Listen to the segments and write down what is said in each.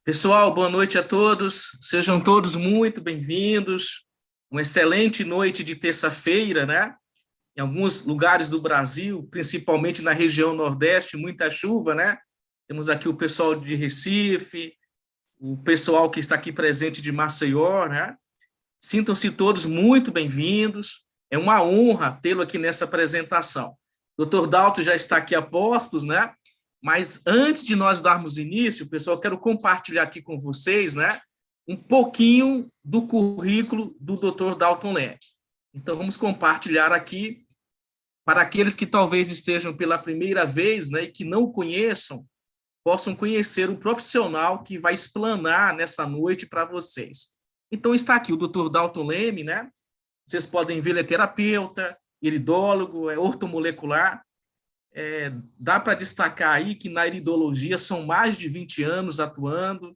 Pessoal, boa noite a todos. Sejam todos muito bem-vindos. Uma excelente noite de terça-feira, né? Em alguns lugares do Brasil, principalmente na região Nordeste, muita chuva, né? Temos aqui o pessoal de Recife, o pessoal que está aqui presente de Maceió, né? Sintam-se todos muito bem-vindos. É uma honra tê-lo aqui nessa apresentação. O Dr. Dalto já está aqui a postos, né? Mas antes de nós darmos início, pessoal, quero compartilhar aqui com vocês, né, um pouquinho do currículo do Dr. Dalton Leme. Então, vamos compartilhar aqui para aqueles que talvez estejam pela primeira vez, né, e que não o conheçam, possam conhecer um profissional que vai explanar nessa noite para vocês. Então, está aqui o Dr. Dalton Leme, né? Vocês podem ver, ele é terapeuta, iridólogo, é ortomolecular. Dá para destacar aí que na iridologia são mais de 20 anos atuando.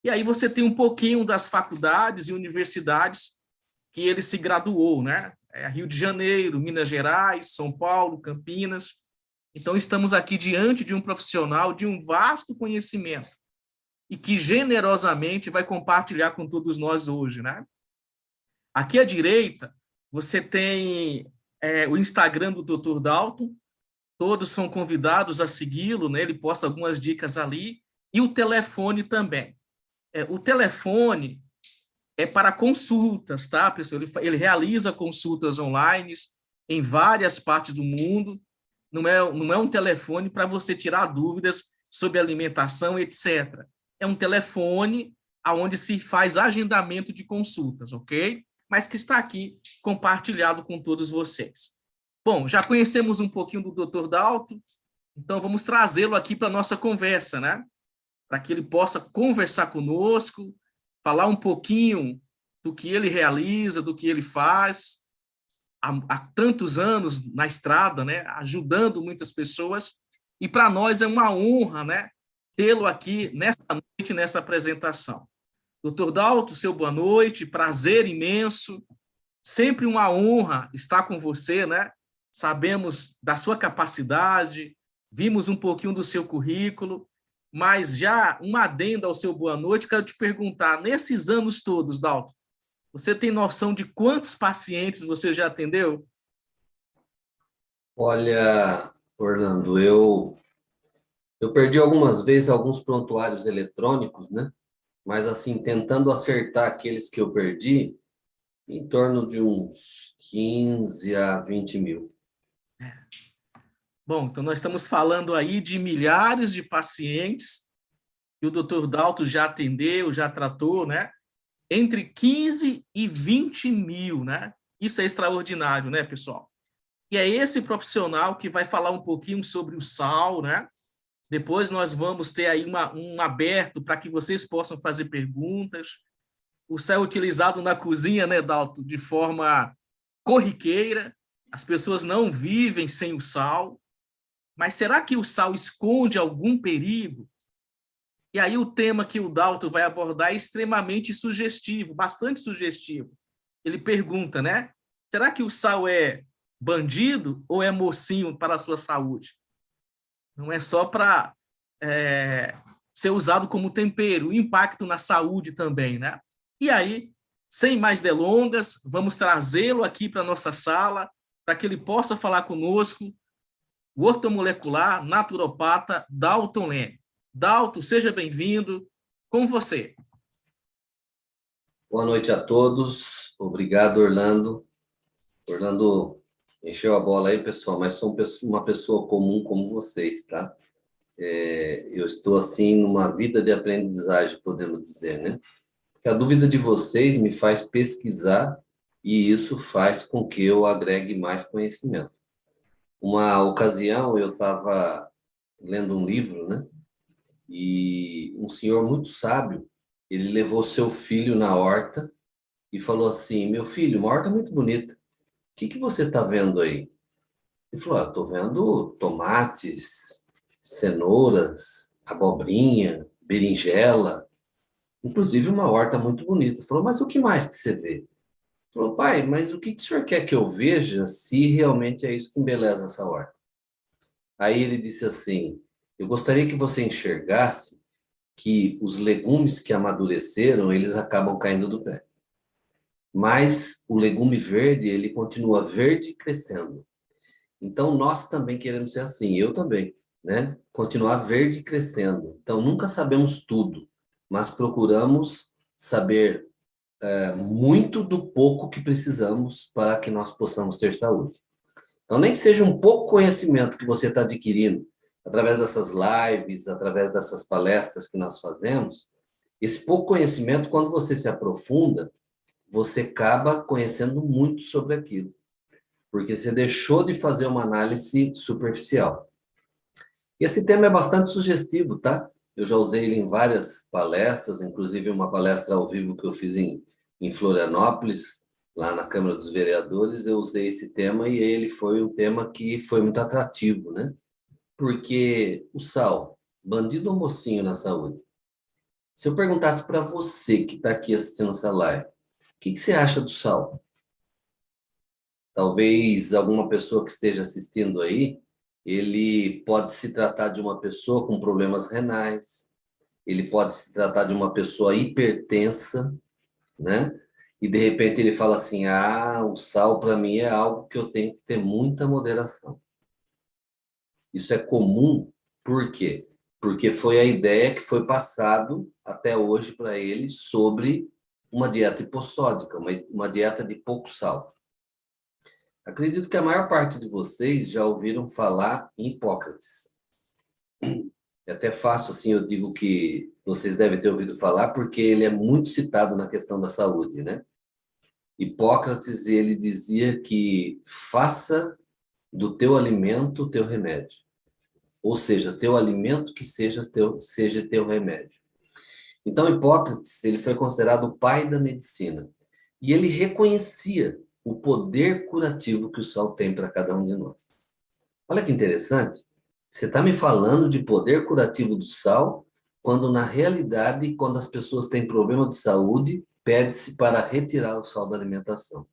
E aí você tem um pouquinho das faculdades e universidades que ele se graduou, né? Rio de Janeiro, Minas Gerais, São Paulo, Campinas. Então, estamos aqui diante de um profissional de um vasto conhecimento e que generosamente vai compartilhar com todos nós hoje, né? Aqui à direita, você tem o Instagram do Dr. Dalton. Todos são convidados a segui-lo, né? Ele posta algumas dicas ali, e o telefone também. O telefone é para consultas, tá, pessoal? Ele realiza consultas online em várias partes do mundo. Não é um telefone para você tirar dúvidas sobre alimentação, etc. É um telefone onde se faz agendamento de consultas, ok? Mas que está aqui compartilhado com todos vocês. Bom, já conhecemos um pouquinho do Dr. Dalton, então vamos trazê-lo aqui para a nossa conversa, né? Para que ele possa conversar conosco, falar um pouquinho do que ele realiza, do que ele faz há tantos anos na estrada, né? Ajudando muitas pessoas. E para nós é uma honra, né? Tê-lo aqui nessa noite, nessa apresentação. Dr. Dalton, seu boa noite, prazer imenso. Sempre uma honra estar com você, né? Sabemos da sua capacidade, vimos um pouquinho do seu currículo, mas já um adendo ao seu boa noite, quero te perguntar, nesses anos todos, Dalton, você tem noção de quantos pacientes você já atendeu? Olha, Orlando, eu perdi algumas vezes alguns prontuários eletrônicos, né? Mas, assim, tentando acertar aqueles que eu perdi, em torno de uns 15 a 20 mil. Bom, então nós estamos falando aí de milhares de pacientes que o Dr. Dalton já atendeu, já tratou, né? Entre 15 e 20 mil, né? Isso é extraordinário, né, pessoal? E é esse profissional que vai falar um pouquinho sobre o sal, né? Depois nós vamos ter aí um aberto para que vocês possam fazer perguntas. O sal é utilizado na cozinha, né, Dalton, de forma corriqueira. As pessoas não vivem sem o sal. Mas será que o sal esconde algum perigo? E aí o tema que o Dalton vai abordar é extremamente sugestivo, bastante sugestivo. Ele pergunta, né? Será que o sal é bandido ou é mocinho para a sua saúde? Não é só para ser usado como tempero, o impacto na saúde também, né? E aí, sem mais delongas, vamos trazê-lo aqui para a nossa sala, para que ele possa falar conosco, o ortomolecular naturopata Dalton Leme. Dalton, seja bem-vindo, com você. Boa noite a todos. Obrigado, Orlando. Orlando encheu a bola aí, pessoal, mas sou uma pessoa comum como vocês, tá? Eu estou, assim, numa vida de aprendizagem, podemos dizer, né? Porque a dúvida de vocês me faz pesquisar e isso faz com que eu agregue mais conhecimento. Uma ocasião, eu estava lendo um livro, né? E um senhor muito sábio, ele levou seu filho na horta e falou assim: meu filho, uma horta muito bonita, o que você está vendo aí? Ele falou: estou vendo tomates, cenouras, abobrinha, berinjela, inclusive uma horta muito bonita. Ele falou: mas o que mais que você vê? Ele falou: pai, mas o que o senhor quer que eu veja se realmente é isso que embeleza essa horta? Aí ele disse assim: eu gostaria que você enxergasse que os legumes que amadureceram, eles acabam caindo do pé. Mas o legume verde, ele continua verde e crescendo. Então, nós também queremos ser assim, eu também, né? Continuar verde e crescendo. Então, nunca sabemos tudo, mas procuramos saber muito do pouco que precisamos para que nós possamos ter saúde. Então, nem que seja um pouco conhecimento que você está adquirindo, através dessas lives, através dessas palestras que nós fazemos, esse pouco conhecimento, quando você se aprofunda, você acaba conhecendo muito sobre aquilo, porque você deixou de fazer uma análise superficial. Esse tema é bastante sugestivo, tá? Eu já usei ele em várias palestras, inclusive uma palestra ao vivo que eu fiz em Florianópolis, lá na Câmara dos Vereadores, eu usei esse tema e ele foi um tema que foi muito atrativo, né? Porque o sal, bandido ou mocinho na saúde? Se eu perguntasse para você que está aqui assistindo essa live, o que você acha do sal? Talvez alguma pessoa que esteja assistindo aí, ele pode se tratar de uma pessoa com problemas renais, ele pode se tratar de uma pessoa hipertensa, né? E de repente ele fala assim: ah, o sal para mim é algo que eu tenho que ter muita moderação. Isso é comum, por quê? Porque foi a ideia que foi passado até hoje para ele sobre uma dieta hipossódica, uma dieta de pouco sal. Acredito que a maior parte de vocês já ouviram falar em Hipócrates. É até fácil, assim, eu digo que vocês devem ter ouvido falar, porque ele é muito citado na questão da saúde, né? Hipócrates, ele dizia que faça do teu alimento o teu remédio. Ou seja, teu alimento que seja teu remédio. Então, Hipócrates, ele foi considerado o pai da medicina. E ele reconhecia o poder curativo que o sal tem para cada um de nós. Olha que interessante. Você está me falando de poder curativo do sal, quando na realidade, quando as pessoas têm problema de saúde, pede-se para retirar o sal da alimentação.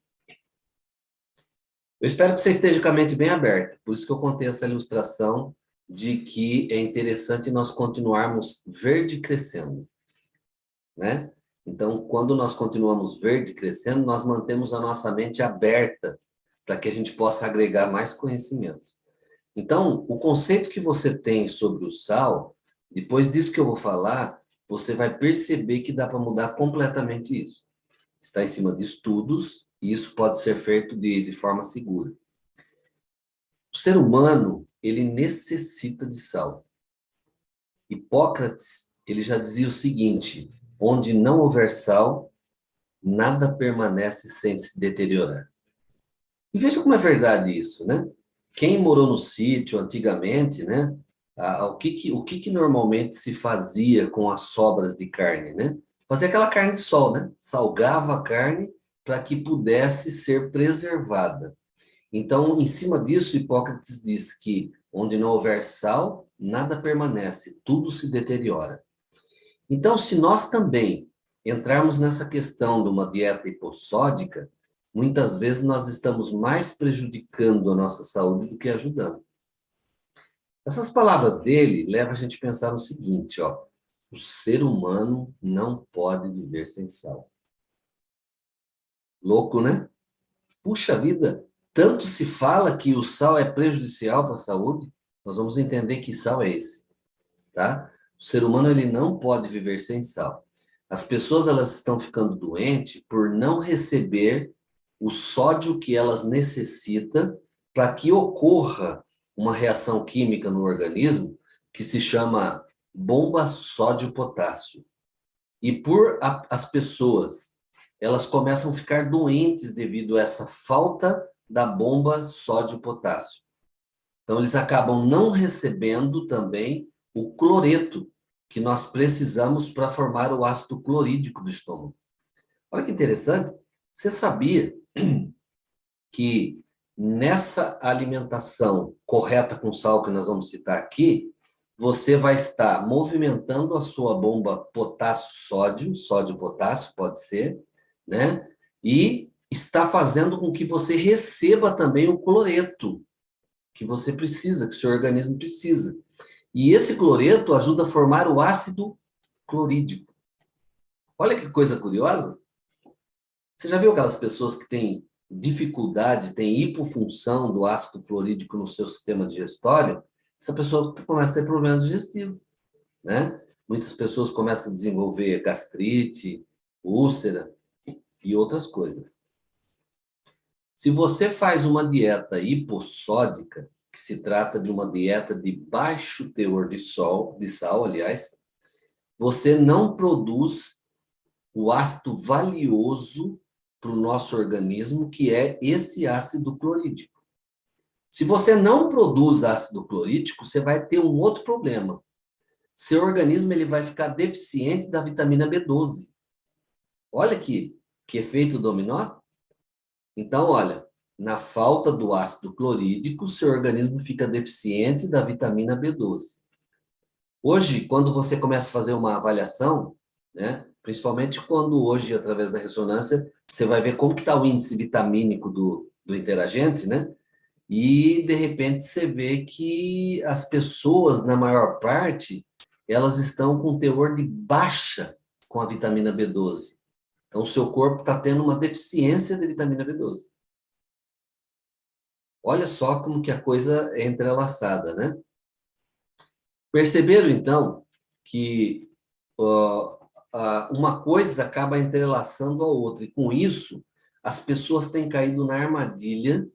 Eu espero que você esteja com a mente bem aberta, por isso que eu contei essa ilustração de que é interessante nós continuarmos verde crescendo, né? Então, quando nós continuamos verde crescendo, nós mantemos a nossa mente aberta para que a gente possa agregar mais conhecimento. Então, o conceito que você tem sobre o sal, depois disso que eu vou falar, você vai perceber que dá para mudar completamente isso. Está em cima de estudos e isso pode ser feito de forma segura. O ser humano, ele necessita de sal. Hipócrates, ele já dizia o seguinte: onde não houver sal, nada permanece sem se deteriorar. E veja como é verdade isso, né? Quem morou no sítio antigamente, né? O que normalmente se fazia com as sobras de carne, né? Fazia aquela carne de sol, né? Salgava a carne para que pudesse ser preservada. Então, em cima disso, Hipócrates diz que onde não houver sal, nada permanece, tudo se deteriora. Então, se nós também entrarmos nessa questão de uma dieta hipossódica, muitas vezes nós estamos mais prejudicando a nossa saúde do que ajudando. Essas palavras dele levam a gente a pensar no seguinte, ó: o ser humano não pode viver sem sal. Louco, né? Puxa vida, tanto se fala que o sal é prejudicial para a saúde, nós vamos entender que sal é esse, tá? O ser humano, ele não pode viver sem sal. As pessoas, elas estão ficando doentes por não receber o sódio que elas necessitam para que ocorra uma reação química no organismo que se chama bomba sódio-potássio. E as pessoas, elas começam a ficar doentes devido a essa falta da bomba sódio-potássio. Então, eles acabam não recebendo também o cloreto que nós precisamos para formar o ácido clorídrico do estômago. Olha que interessante. Você sabia que nessa alimentação correta com sal que nós vamos citar aqui, você vai estar movimentando a sua bomba potássio-sódio, sódio-potássio pode ser, né? E está fazendo com que você receba também o cloreto que você precisa, que o seu organismo precisa. E esse cloreto ajuda a formar o ácido clorídrico. Olha que coisa curiosa. Você já viu aquelas pessoas que têm dificuldade, têm hipofunção do ácido fluorídrico no seu sistema digestório? Essa pessoa começa a ter problemas digestivos, né? Muitas pessoas começam a desenvolver gastrite, úlcera e outras coisas. Se você faz uma dieta hipossódica, que se trata de uma dieta de baixo teor de sal, aliás, você não produz o ácido valioso para o nosso organismo, que é esse ácido clorídrico. Se você não produz ácido clorídrico, você vai ter um outro problema. Seu organismo ele vai ficar deficiente da vitamina B12. Olha que efeito dominó. Então, olha, na falta do ácido clorídrico, seu organismo fica deficiente da vitamina B12. Hoje, quando você começa a fazer uma avaliação, né, principalmente quando hoje, através da ressonância, você vai ver como está o índice vitamínico do interagente, né? E, de repente, você vê que as pessoas, na maior parte, elas estão com teor de baixa com a vitamina B12. Então, o seu corpo está tendo uma deficiência de vitamina B12. Olha só como que a coisa é entrelaçada, né? Perceberam, então, que uma coisa acaba entrelaçando a outra. E, com isso, as pessoas têm caído na armadilha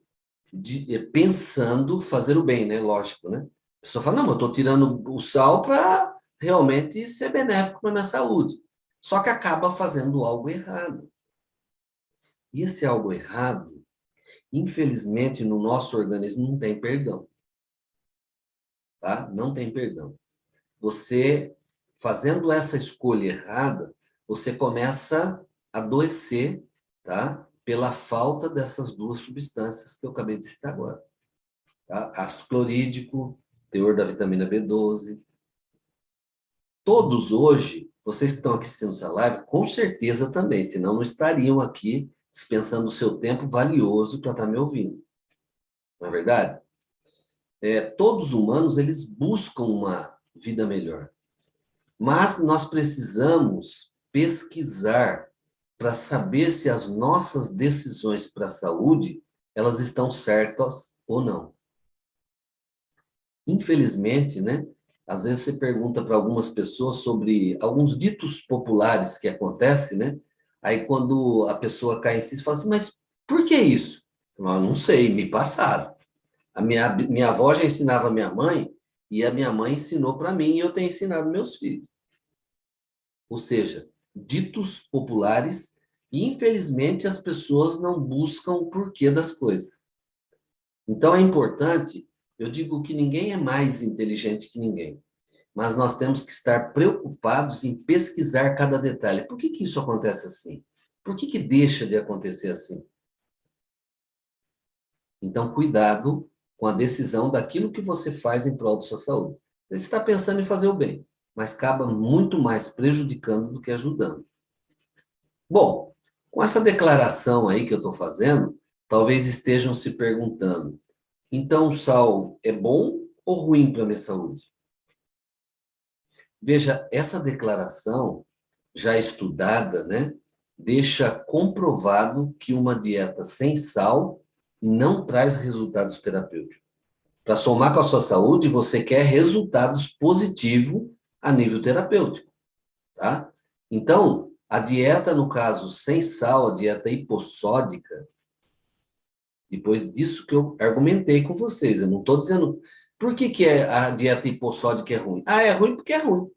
de pensando fazer o bem, né? Lógico, né? A pessoa fala, não, eu estou tirando o sal para realmente ser benéfico para a minha saúde. Só que acaba fazendo algo errado. E esse algo errado, infelizmente, no nosso organismo não tem perdão. Tá? Não tem perdão. Você, fazendo essa escolha errada, você começa a adoecer, tá? Pela falta dessas duas substâncias que eu acabei de citar agora. Tá? Ácido clorídrico, teor da vitamina B12. Todos hoje, vocês que estão aqui assistindo essa live, com certeza também, senão não estariam aqui dispensando o seu tempo valioso para estar me ouvindo. Não é verdade? Todos os humanos, eles buscam uma vida melhor. Mas nós precisamos pesquisar para saber se as nossas decisões para a saúde, elas estão certas ou não. Infelizmente, né? Às vezes você pergunta para algumas pessoas sobre alguns ditos populares que acontecem, né? Aí quando a pessoa cai em si, você fala assim, mas por que isso? Eu não sei, me passaram. A minha avó já ensinava a minha mãe, e a minha mãe ensinou para mim, e eu tenho ensinado meus filhos. Ou seja, ditos populares, e infelizmente as pessoas não buscam o porquê das coisas. Então é importante, eu digo que ninguém é mais inteligente que ninguém, mas nós temos que estar preocupados em pesquisar cada detalhe. Por que isso acontece assim? Por que deixa de acontecer assim? Então, cuidado com a decisão daquilo que você faz em prol da sua saúde. Você está pensando em fazer o bem, mas acaba muito mais prejudicando do que ajudando. Bom, com essa declaração aí que eu estou fazendo, talvez estejam se perguntando, então o sal é bom ou ruim para a minha saúde? Veja, essa declaração, já estudada, né, deixa comprovado que uma dieta sem sal não traz resultados terapêuticos. Para somar com a sua saúde, você quer resultados positivos a nível terapêutico, tá? Então, a dieta, no caso, sem sal, a dieta hipossódica, depois disso que eu argumentei com vocês, eu não estou dizendo por que a dieta hipossódica é ruim. Ah, é ruim porque é ruim,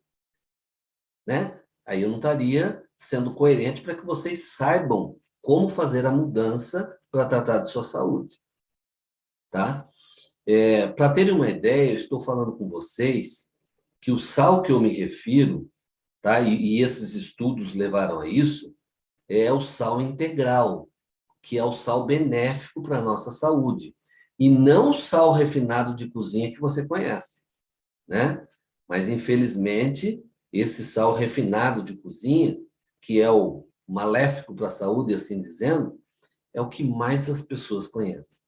né? Aí eu não estaria sendo coerente para que vocês saibam como fazer a mudança para tratar de sua saúde, tá? Para terem uma ideia, eu estou falando com vocês que o sal que eu me refiro, tá? E esses estudos levaram a isso, é o sal integral, que é o sal benéfico para a nossa saúde, e não o sal refinado de cozinha que você conhece, né? Mas, infelizmente, esse sal refinado de cozinha, que é o maléfico para a saúde, assim dizendo, é o que mais as pessoas conhecem,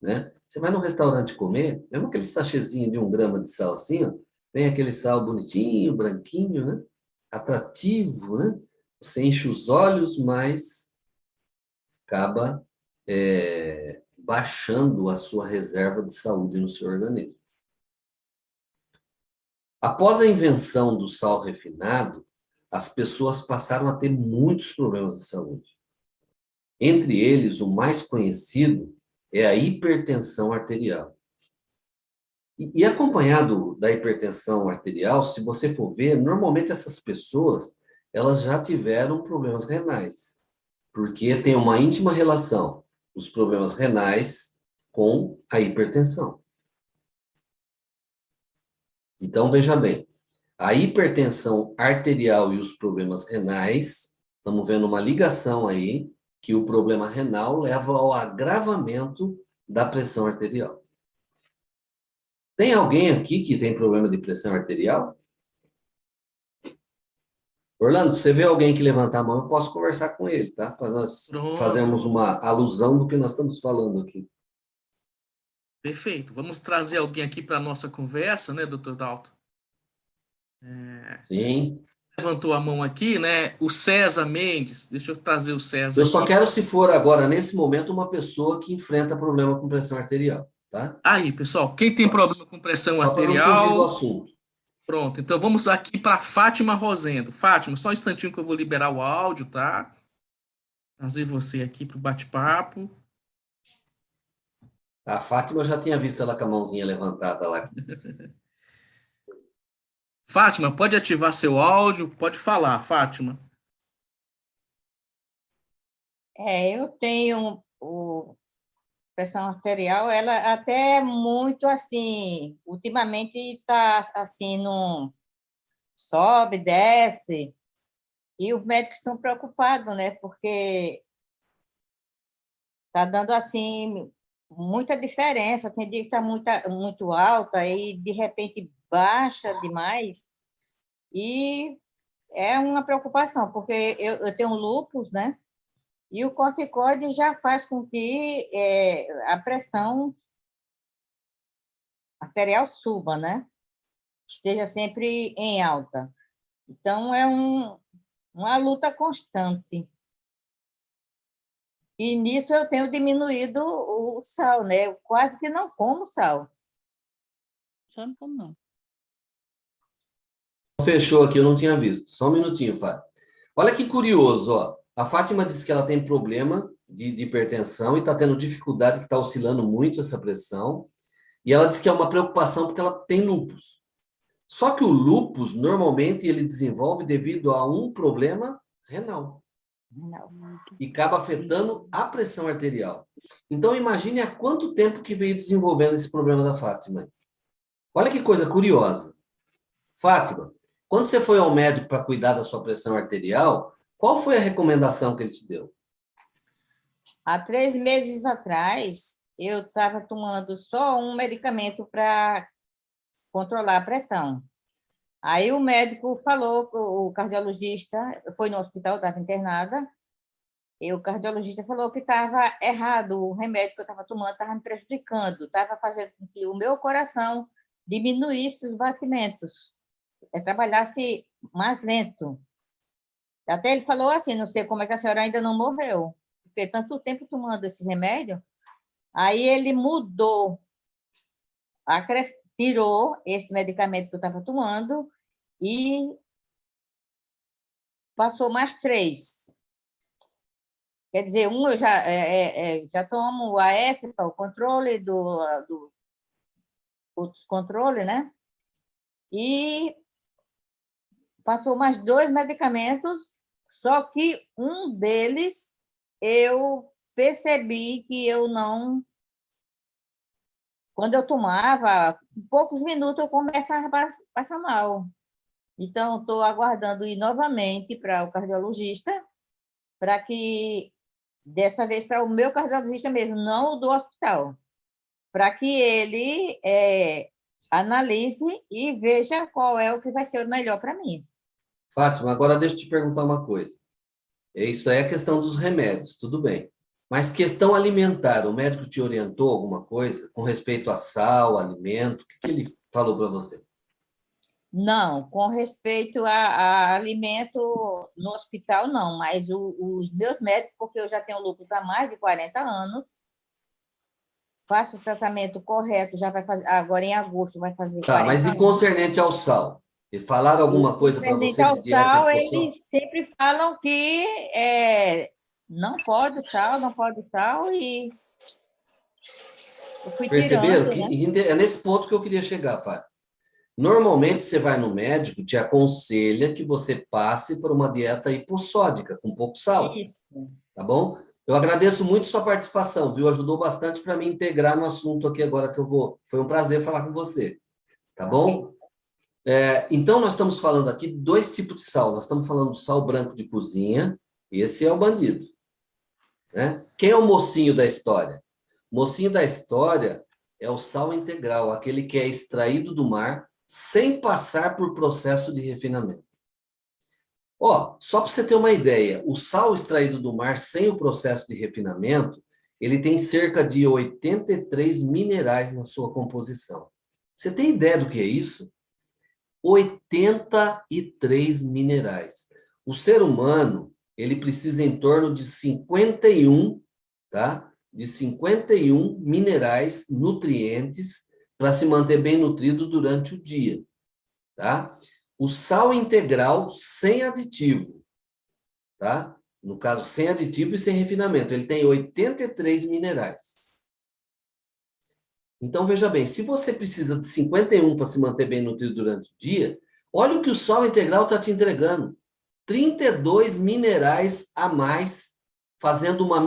né? Você vai num restaurante comer, mesmo aquele sachêzinho de 1 grama de sal assim, ó, vem aquele sal bonitinho, branquinho, né? atrativo, né? Você enche os olhos, mas acaba baixando a sua reserva de saúde no seu organismo. Após a invenção do sal refinado, as pessoas passaram a ter muitos problemas de saúde. Entre eles, o mais conhecido é a hipertensão arterial. E acompanhado da hipertensão arterial, se você for ver, normalmente essas pessoas, elas já tiveram problemas renais, porque tem uma íntima relação os problemas renais com a hipertensão. Então, veja bem, a hipertensão arterial e os problemas renais, estamos vendo uma ligação aí, que o problema renal leva ao agravamento da pressão arterial. Tem alguém aqui que tem problema de pressão arterial? Orlando, você vê alguém que levantar a mão, eu posso conversar com ele, tá? Para nós fazermos uma alusão do que nós estamos falando aqui. Perfeito. Vamos trazer alguém aqui para a nossa conversa, né, doutor Dalton? Sim. Levantou a mão aqui, né? O César Mendes. Deixa eu trazer o César Eu aqui. só quero, se for agora, nesse momento, uma pessoa que enfrenta problema com pressão arterial, tá? Aí, pessoal, quem tem problema com pressão Só para não fugir do arterial... assunto. Pronto, então vamos aqui para Fátima Rosendo. Fátima, só um instantinho que eu vou liberar o áudio, tá? Trazer você aqui para o bate-papo. A Fátima, eu já tinha visto ela com a mãozinha levantada lá. Fátima, pode ativar seu áudio, pode falar, Fátima. Eu tenho pressão arterial, ela até muito assim, ultimamente está assim, não sobe, desce, e os médicos estão preocupados, né? Porque está dando assim muita diferença, tem dia que está muito alta e de repente baixa demais, e é uma preocupação, porque eu tenho lúpus, né? E o corticoide já faz com que a pressão arterial suba, né? Esteja sempre em alta. Então, é uma luta constante. E nisso eu tenho diminuído o sal, né? Eu quase que não como sal. Só não como, não. Fechou aqui, eu não tinha visto. Só um minutinho, Fátima. Olha que curioso, ó. A Fátima disse que ela tem problema de hipertensão e está tendo dificuldade, que está oscilando muito essa pressão. E ela disse que é uma preocupação porque ela tem lúpus. Só que o lúpus, normalmente, ele desenvolve devido a um problema renal. Não. E acaba afetando a pressão arterial. Então, imagine há quanto tempo que veio desenvolvendo esse problema da Fátima. Olha que coisa curiosa. Fátima, quando você foi ao médico para cuidar da sua pressão arterial, qual foi a recomendação que ele te deu? Há 3 meses atrás, eu estava tomando só um medicamento para controlar a pressão. Aí o médico falou, o cardiologista, foi no hospital, estava internada, e o cardiologista falou que estava errado, o remédio que eu estava tomando estava me prejudicando, estava fazendo com que o meu coração diminuísse os batimentos, trabalhasse mais lento. Até ele falou assim, não sei como é que a senhora ainda não morreu, porque tanto tempo tomando esse remédio. Aí ele mudou, tirou esse medicamento que eu estava tomando e passou mais 3. Quer dizer, eu já tomo o AS para o controle do outros controles, né? E passou mais 2 medicamentos, só que um deles eu percebi que eu não... Quando eu tomava, em poucos minutos eu começava a passar mal. Então, estou aguardando ir novamente para o cardiologista, para que, dessa vez, para o meu cardiologista mesmo, não o do hospital, para que ele analise e veja qual é o que vai ser o melhor para mim. Fátima, agora deixa eu te perguntar uma coisa. Isso aí é a questão dos remédios, tudo bem. Mas questão alimentar, o médico te orientou alguma coisa com respeito a sal, alimento? O que ele falou para você? Não, com respeito a alimento no hospital, não, mas os meus médicos, porque eu já tenho lúpus há mais de 40 anos, faço o tratamento correto, já vai fazer, agora em agosto vai fazer Tá, mas 40 e anos. concernente ao sal? E falaram E alguma coisa para referente você de ao dieta sal, hipossal? eles sempre falam que não pode o sal, não pode o sal, e eu fui Perceberam? tirando, né? É nesse ponto que eu queria chegar, Fábio. Normalmente, você vai no médico, te aconselha que você passe por uma dieta hipossódica, com pouco sal, Isso. tá bom? Eu agradeço muito sua participação, viu? Ajudou bastante para me integrar no assunto aqui agora que eu vou. Foi um prazer falar com você, tá Ok. bom? Então, nós estamos falando aqui de dois tipos de sal. Nós estamos falando do sal branco de cozinha, esse é o bandido, né? Quem é o mocinho da história? O mocinho da história é o sal integral, aquele que é extraído do mar sem passar por processo de refinamento. Ó, só para você ter uma ideia, o sal extraído do mar sem o processo de refinamento, ele tem cerca de 83 minerais na sua composição. Você tem ideia do que é isso? 83 minerais. O ser humano, ele precisa em torno de 51, tá? De 51 minerais nutrientes para se manter bem nutrido durante o dia, tá? O sal integral sem aditivo, tá? No caso, sem aditivo e sem refinamento, ele tem 83 minerais. Então, veja bem, se você precisa de 51 para se manter bem nutrido durante o dia, olha o que o sal integral está te entregando. 32 minerais a mais, fazendo uma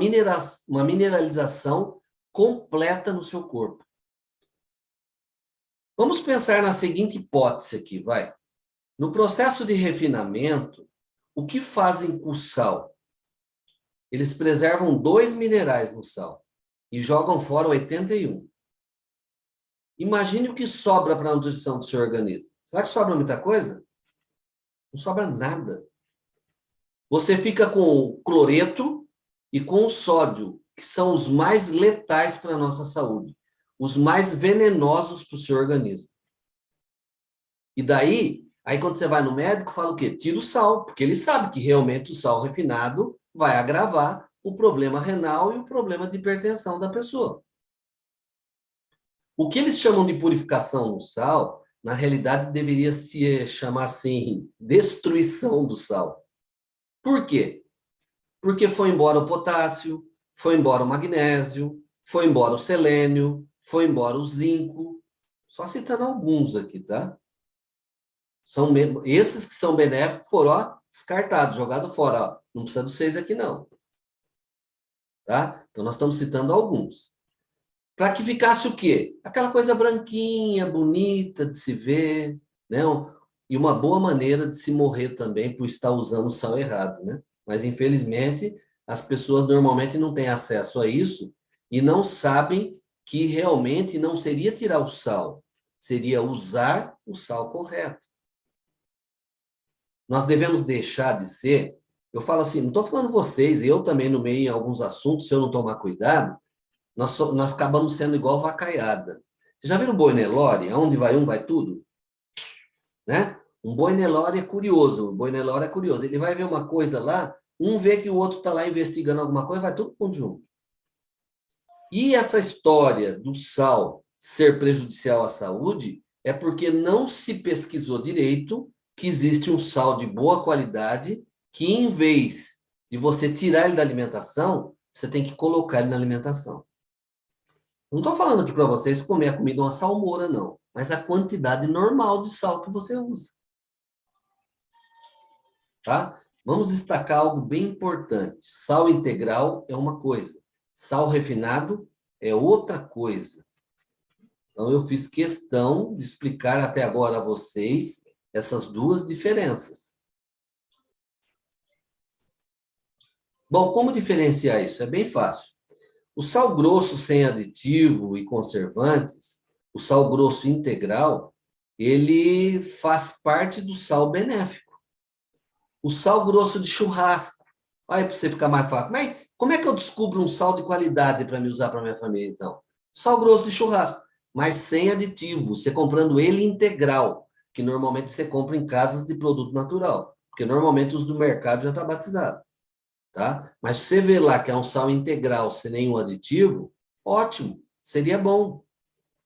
mineralização completa no seu corpo. Vamos pensar na seguinte hipótese aqui, vai. No processo de refinamento, o que fazem com o sal? Eles preservam 2 minerais no sal e jogam fora 81. Imagine o que sobra para a nutrição do seu organismo. Será que sobra muita coisa? Não sobra nada. Você fica com o cloreto e com o sódio, que são os mais letais para a nossa saúde, os mais venenosos para o seu organismo. E daí, aí quando você vai no médico, fala o quê? Tira o sal, porque ele sabe que realmente o sal refinado vai agravar o problema renal e o problema de hipertensão da pessoa. O que eles chamam de purificação no sal, na realidade deveria se chamar assim, destruição do sal. Por quê? Porque foi embora o potássio, foi embora o magnésio, foi embora o selênio, foi embora o zinco. Só citando alguns aqui, tá? Esses que são benéficos foram descartados, jogados fora. Ó. Não precisa dos 6 aqui, não. Tá? Então, nós estamos citando alguns. Para que ficasse o quê? Aquela coisa branquinha, bonita de se ver, né? E uma boa maneira de se morrer também por estar usando o sal errado, né? Mas, infelizmente, as pessoas normalmente não têm acesso a isso e não sabem que realmente não seria tirar o sal, seria usar o sal correto. Nós devemos deixar de ser, eu falo assim, não estou falando vocês, eu também no meio em alguns assuntos, se eu não tomar cuidado, nós acabamos sendo igual vacaiada. Você já viu o boi Nelore? Aonde vai um, vai tudo? Né? Um boi Nelore é curioso. O boi Nelore é curioso. Ele vai ver uma coisa lá, um vê que o outro está lá investigando alguma coisa, vai tudo junto. E essa história do sal ser prejudicial à saúde é porque não se pesquisou direito que existe um sal de boa qualidade que, em vez de você tirar ele da alimentação, você tem que colocar ele na alimentação. Não estou falando aqui para vocês comer a comida uma salmoura, não. Mas a quantidade normal de sal que você usa. Tá? Vamos destacar algo bem importante. Sal integral é uma coisa. Sal refinado é outra coisa. Então, eu fiz questão de explicar até agora a vocês essas duas diferenças. Bom, como diferenciar isso? É bem fácil. O sal grosso sem aditivo e conservantes, o sal grosso integral, ele faz parte do sal benéfico. O sal grosso de churrasco, aí para você ficar mais fácil. Mas como é que eu descubro um sal de qualidade para me usar para minha família, então? Sal grosso de churrasco, mas sem aditivo, você comprando ele integral, que normalmente você compra em casas de produto natural, porque normalmente os do mercado já está batizado, tá? Mas se você vê lá que é um sal integral sem nenhum aditivo, ótimo, seria bom.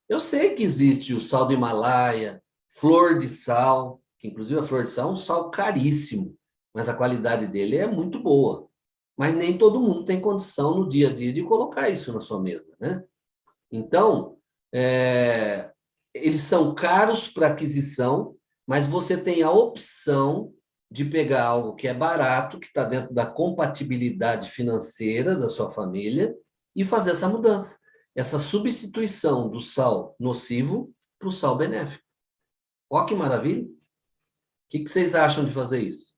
Eu sei que existe o sal do Himalaia, flor de sal, que inclusive a flor de sal é um sal caríssimo, mas a qualidade dele é muito boa. Mas nem todo mundo tem condição no dia a dia de colocar isso na sua mesa, né? Então, eles são caros para aquisição, mas você tem a opção de pegar algo que é barato, que está dentro da compatibilidade financeira da sua família, e fazer essa mudança, essa substituição do sal nocivo para o sal benéfico. Olha que maravilha! O que vocês acham de fazer isso?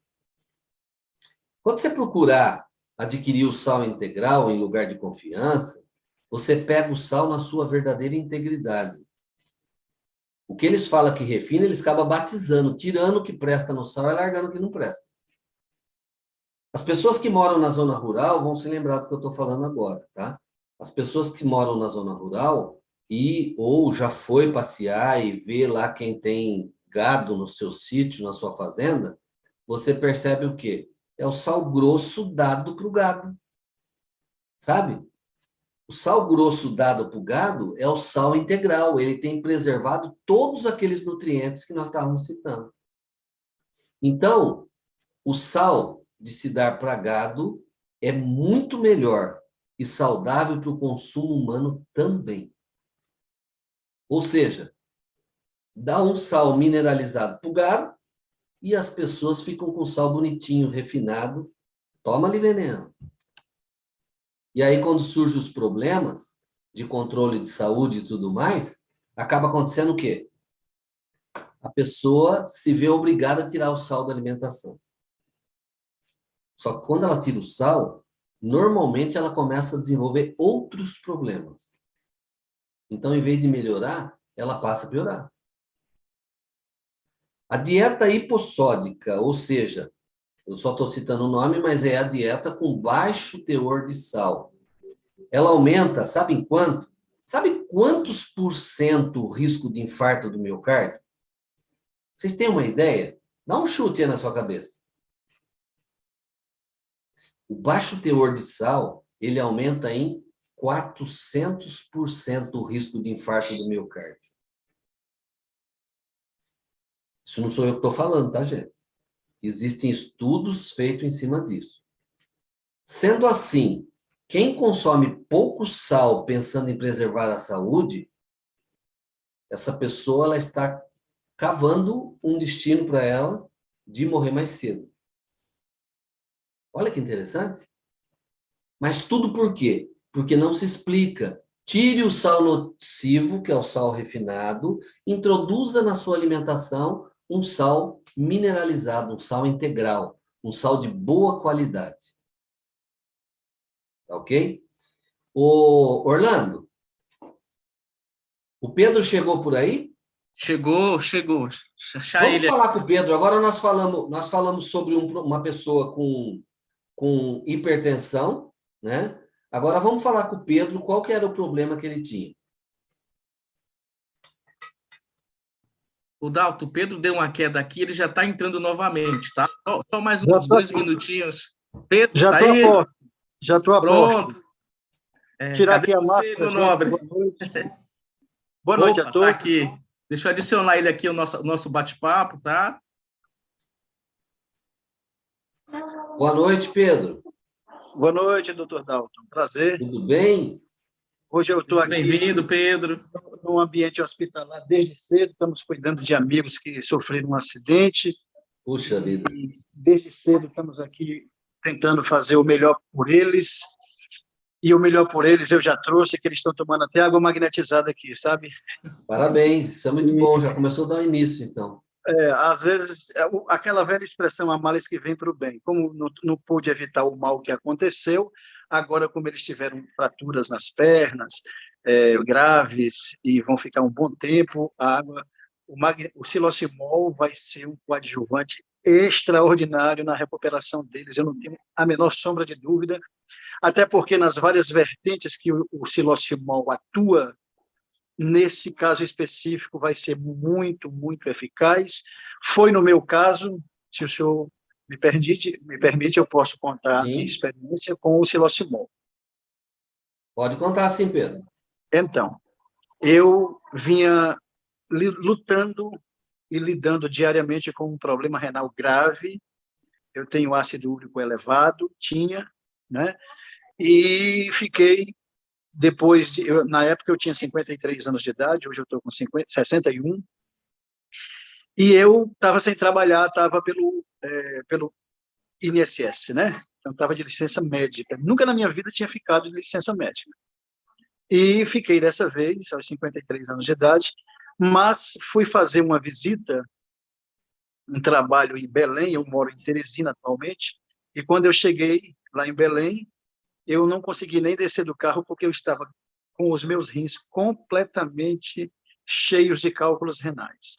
Quando você procurar adquirir o sal integral em lugar de confiança, você pega o sal na sua verdadeira integridade. O que eles falam que refina, eles acabam batizando, tirando o que presta no sal e largando o que não presta. As pessoas que moram na zona rural vão se lembrar do que eu estou falando agora, tá? As pessoas que moram na zona rural ou já foi passear e ver lá quem tem gado no seu sítio, na sua fazenda, você percebe o quê? É o sal grosso dado para o gado. Sabe? O sal grosso dado para o gado é o sal integral. Ele tem preservado todos aqueles nutrientes que nós estávamos citando. Então, o sal de se dar para gado é muito melhor e saudável para o consumo humano também. Ou seja, dá um sal mineralizado para o gado e as pessoas ficam com sal bonitinho, refinado. Toma ali veneno. E aí, quando surgem os problemas de controle de saúde e tudo mais, acaba acontecendo o quê? A pessoa se vê obrigada a tirar o sal da alimentação. Só que quando ela tira o sal, normalmente ela começa a desenvolver outros problemas. Então, em vez de melhorar, ela passa a piorar. A dieta hipossódica, ou seja, eu só estou citando o nome, mas é a dieta com baixo teor de sal. Ela aumenta, sabe em quanto? Sabe quantos por cento o risco de infarto do miocárdio? Vocês têm uma ideia? Dá um chute aí na sua cabeça. O baixo teor de sal, ele aumenta em 400% o risco de infarto do miocárdio. Isso não sou eu que estou falando, tá, gente? Existem estudos feitos em cima disso. Sendo assim, quem consome pouco sal pensando em preservar a saúde, essa pessoa ela está cavando um destino para ela de morrer mais cedo. Olha que interessante. Mas tudo por quê? Porque não se explica. Tire o sal nocivo, que é o sal refinado, introduza na sua alimentação um sal mineralizado, um sal integral, um sal de boa qualidade. Tá ok? Ô, Orlando, o Pedro chegou por aí? Chegou. Achar Vamos ele. falar com o Pedro. Agora nós falamos sobre uma pessoa com hipertensão, né? Agora vamos falar com o Pedro qual que era o problema que ele tinha. O Dalto, o Pedro deu uma queda aqui, ele já está entrando novamente, tá? Só mais Já uns tô 2 aqui. minutinhos. Pedro, Já tá estou aí? a posto. Já estou a posto. Pronto. Tirar Cadê aqui a você, máscara, meu gente. nobre? Boa noite. Boa noite a Opa, tá todos. aqui. Deixa eu adicionar ele aqui, o nosso bate-papo, tá? Boa noite, Pedro. Boa noite, doutor Dalton. Prazer. Tudo bem? Hoje eu estou Seja aqui bem-vindo, Pedro. num ambiente hospitalar desde cedo. Estamos cuidando de amigos que sofreram um acidente. Puxa vida. E desde cedo estamos aqui tentando fazer o melhor por eles. E o melhor por eles eu já trouxe, que eles estão tomando até água magnetizada aqui, sabe? Parabéns, isso é muito bom. Já começou a dar um início, então. Às vezes, aquela velha expressão, há males que vêm para o bem. Como não pude evitar o mal que aconteceu, agora, como eles tiveram fraturas nas pernas, graves, e vão ficar um bom tempo, a água, o xilocimol vai ser um coadjuvante extraordinário na recuperação deles, eu não tenho a menor sombra de dúvida, até porque nas várias vertentes que o xilocimol atua, nesse caso específico, vai ser muito, muito eficaz. Foi no meu caso, se o senhor me permite, eu posso contar a minha Sim, experiência com o Silosimol. pode contar sim, Pedro. Então, eu vinha lutando e lidando diariamente com um problema renal grave. Eu tenho ácido úrico elevado, né? E fiquei, na época eu tinha 53 anos de idade, hoje eu estou com 61, e eu estava sem trabalhar, estava pelo INSS, né? Então, estava de licença médica. Nunca na minha vida tinha ficado de licença médica. E fiquei dessa vez, aos 53 anos de idade, mas fui fazer uma visita, um trabalho em Belém, eu moro em Teresina atualmente, e quando eu cheguei lá em Belém, eu não consegui nem descer do carro porque eu estava com os meus rins completamente cheios de cálculos renais.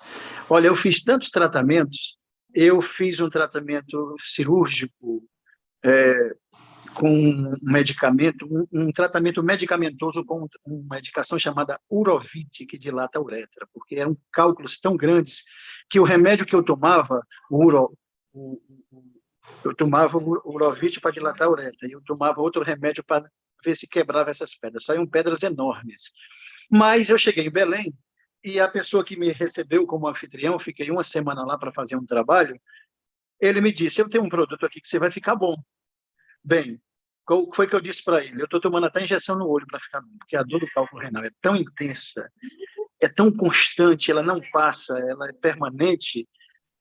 Olha, eu fiz tantos tratamentos, eu fiz um tratamento cirúrgico, com um medicamento, um tratamento medicamentoso com uma medicação chamada Urovit, que dilata a uretra, porque eram cálculos tão grandes que o remédio que eu tomava, eu tomava o Urovit para dilatar a uretra, e eu tomava outro remédio para ver se quebrava essas pedras. Saíam pedras enormes. Mas eu cheguei em Belém, e a pessoa que me recebeu como anfitrião, fiquei uma semana lá para fazer um trabalho, ele me disse, eu tenho um produto aqui que você vai ficar bom. Bem, qual foi que eu disse para ele? Eu estou tomando até injeção no olho para ficar bom, porque a dor do cálculo renal é tão intensa, é tão constante, ela não passa, ela é permanente,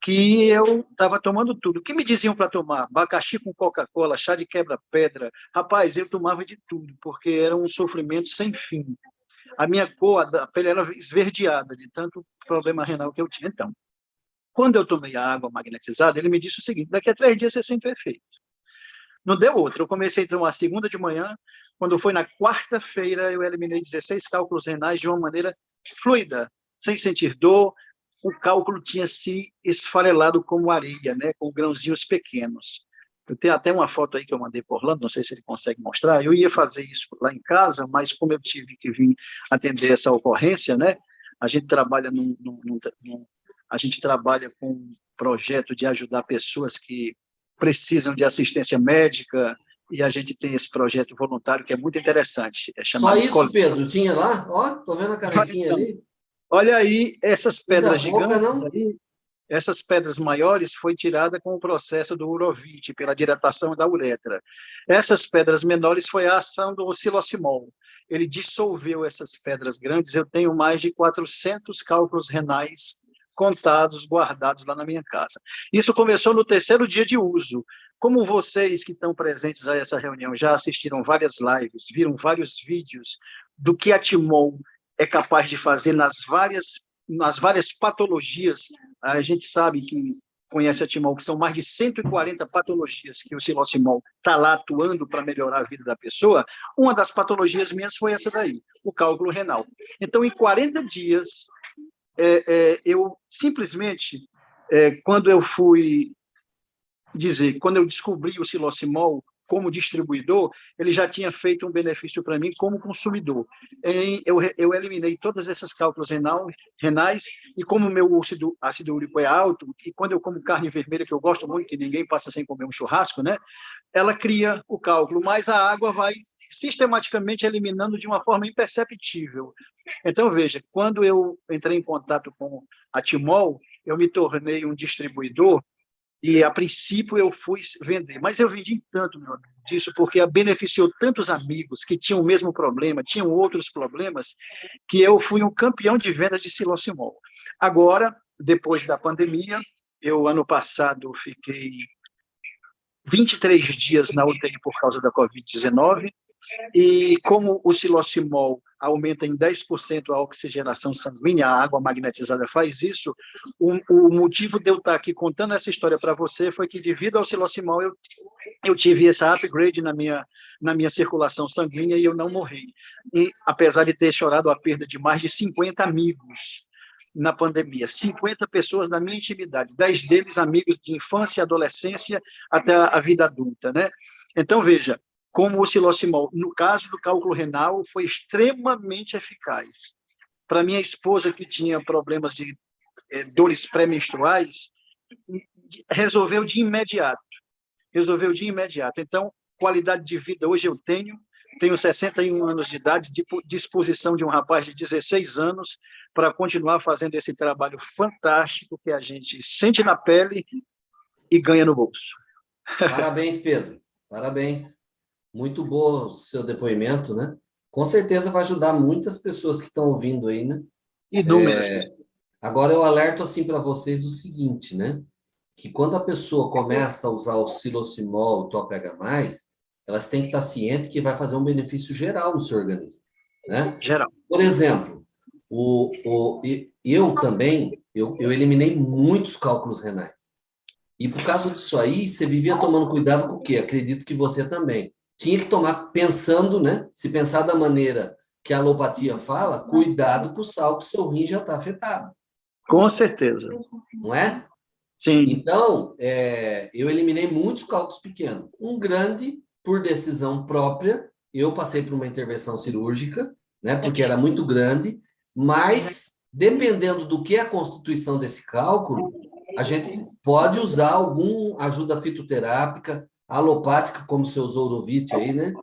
que eu estava tomando tudo. O que me diziam para tomar? Abacaxi com Coca-Cola, chá de quebra-pedra. Rapaz, eu tomava de tudo, porque era um sofrimento sem fim. A minha cor, a pele era esverdeada, de tanto problema renal que eu tinha. Então, quando eu tomei a água magnetizada, ele me disse o seguinte, daqui a 3 dias você sente o efeito. Não deu outra. Eu comecei a tomar segunda de manhã, quando foi na quarta-feira, eu eliminei 16 cálculos renais de uma maneira fluida, sem sentir dor. O cálculo tinha se esfarelado como areia, né, com grãozinhos pequenos. Eu tenho até uma foto aí que eu mandei por Orlando, não sei se ele consegue mostrar. Eu ia fazer isso lá em casa, mas como eu tive que vir atender essa ocorrência, né, a gente trabalha a gente trabalha com um projeto de ajudar pessoas que precisam de assistência médica, e a gente tem esse projeto voluntário que é muito interessante. É Só chamado isso, Pedro, tinha lá? Ó, tô vendo a canequinha ali. Olha aí, essas Coisa pedras pouca, gigantes não? aí, essas pedras maiores foi tirada com o processo do Urovit, pela dilatação da uretra. Essas pedras menores foi a ação do Silosimol. Ele dissolveu essas pedras grandes. Eu tenho mais de 400 cálculos renais contados, guardados lá na minha casa. Isso começou no 3º dia de uso. Como vocês que estão presentes a essa reunião já assistiram várias lives, viram vários vídeos do que a Timol é capaz de fazer nas várias patologias, a gente sabe que conhece a Timol, que são mais de 140 patologias que o Silosimol está lá atuando para melhorar a vida da pessoa. Uma das patologias minhas foi essa daí, o cálculo renal. Então, em 40 dias, eu simplesmente, quando eu descobri o Silosimol como distribuidor, ele já tinha feito um benefício para mim como consumidor. Eu eliminei todas essas cálculos renais, e como o meu ácido úrico é alto, e quando eu como carne vermelha, que eu gosto muito, que ninguém passa sem comer um churrasco, né? Ela cria o cálculo, mas a água vai sistematicamente eliminando de uma forma imperceptível. Então, veja, quando eu entrei em contato com a Timol, eu me tornei um distribuidor, e, a princípio, eu fui vender. Mas eu vendi tanto, meu amigo, disso, porque beneficiou tantos amigos que tinham o mesmo problema, tinham outros problemas, que eu fui um campeão de vendas de Silosimol. Agora, depois da pandemia, ano passado, fiquei 23 dias na UTI por causa da Covid-19, e como o Silosimol aumenta em 10% a oxigenação sanguínea, a água magnetizada faz isso, o motivo de eu estar aqui contando essa história para você foi que, devido ao Silosimol, eu tive essa upgrade na minha circulação sanguínea e eu não morri. E, apesar de ter chorado a perda de mais de 50 amigos na pandemia, 50 pessoas da minha intimidade, 10 deles amigos de infância e adolescência até a vida adulta, né? Então, veja, como o Silosimol, no caso do cálculo renal, foi extremamente eficaz para minha esposa que tinha problemas de dores pré-menstruais, resolveu de imediato. Então, qualidade de vida hoje eu tenho 61 anos de idade, disposição de um rapaz de 16 anos para continuar fazendo esse trabalho fantástico que a gente sente na pele e ganha no bolso. Parabéns, Pedro. Parabéns. Muito bom o seu depoimento, né? Com certeza vai ajudar muitas pessoas que estão ouvindo aí, né? Inúmeras. Agora eu alerto assim para vocês o seguinte, né? Que quando a pessoa começa a usar o Silocimol, o Top H+, elas têm que estar cientes que vai fazer um benefício geral no seu organismo, né? Geral. Por exemplo, eu também, eu eliminei muitos cálculos renais. E por causa disso aí, você vivia tomando cuidado com o quê? Acredito que você também. Tinha que tomar pensando, né? Se pensar da maneira que a alopatia fala, cuidado com o sal, que o seu rim já está afetado. Com certeza. Não é? Sim. Então, eu eliminei muitos cálculos pequenos. Um grande, por decisão própria, eu passei por uma intervenção cirúrgica, né? Porque era muito grande, mas, dependendo do que é a constituição desse cálculo, a gente pode usar alguma ajuda fitoterápica, alopática, como você usou o Orovite aí, né?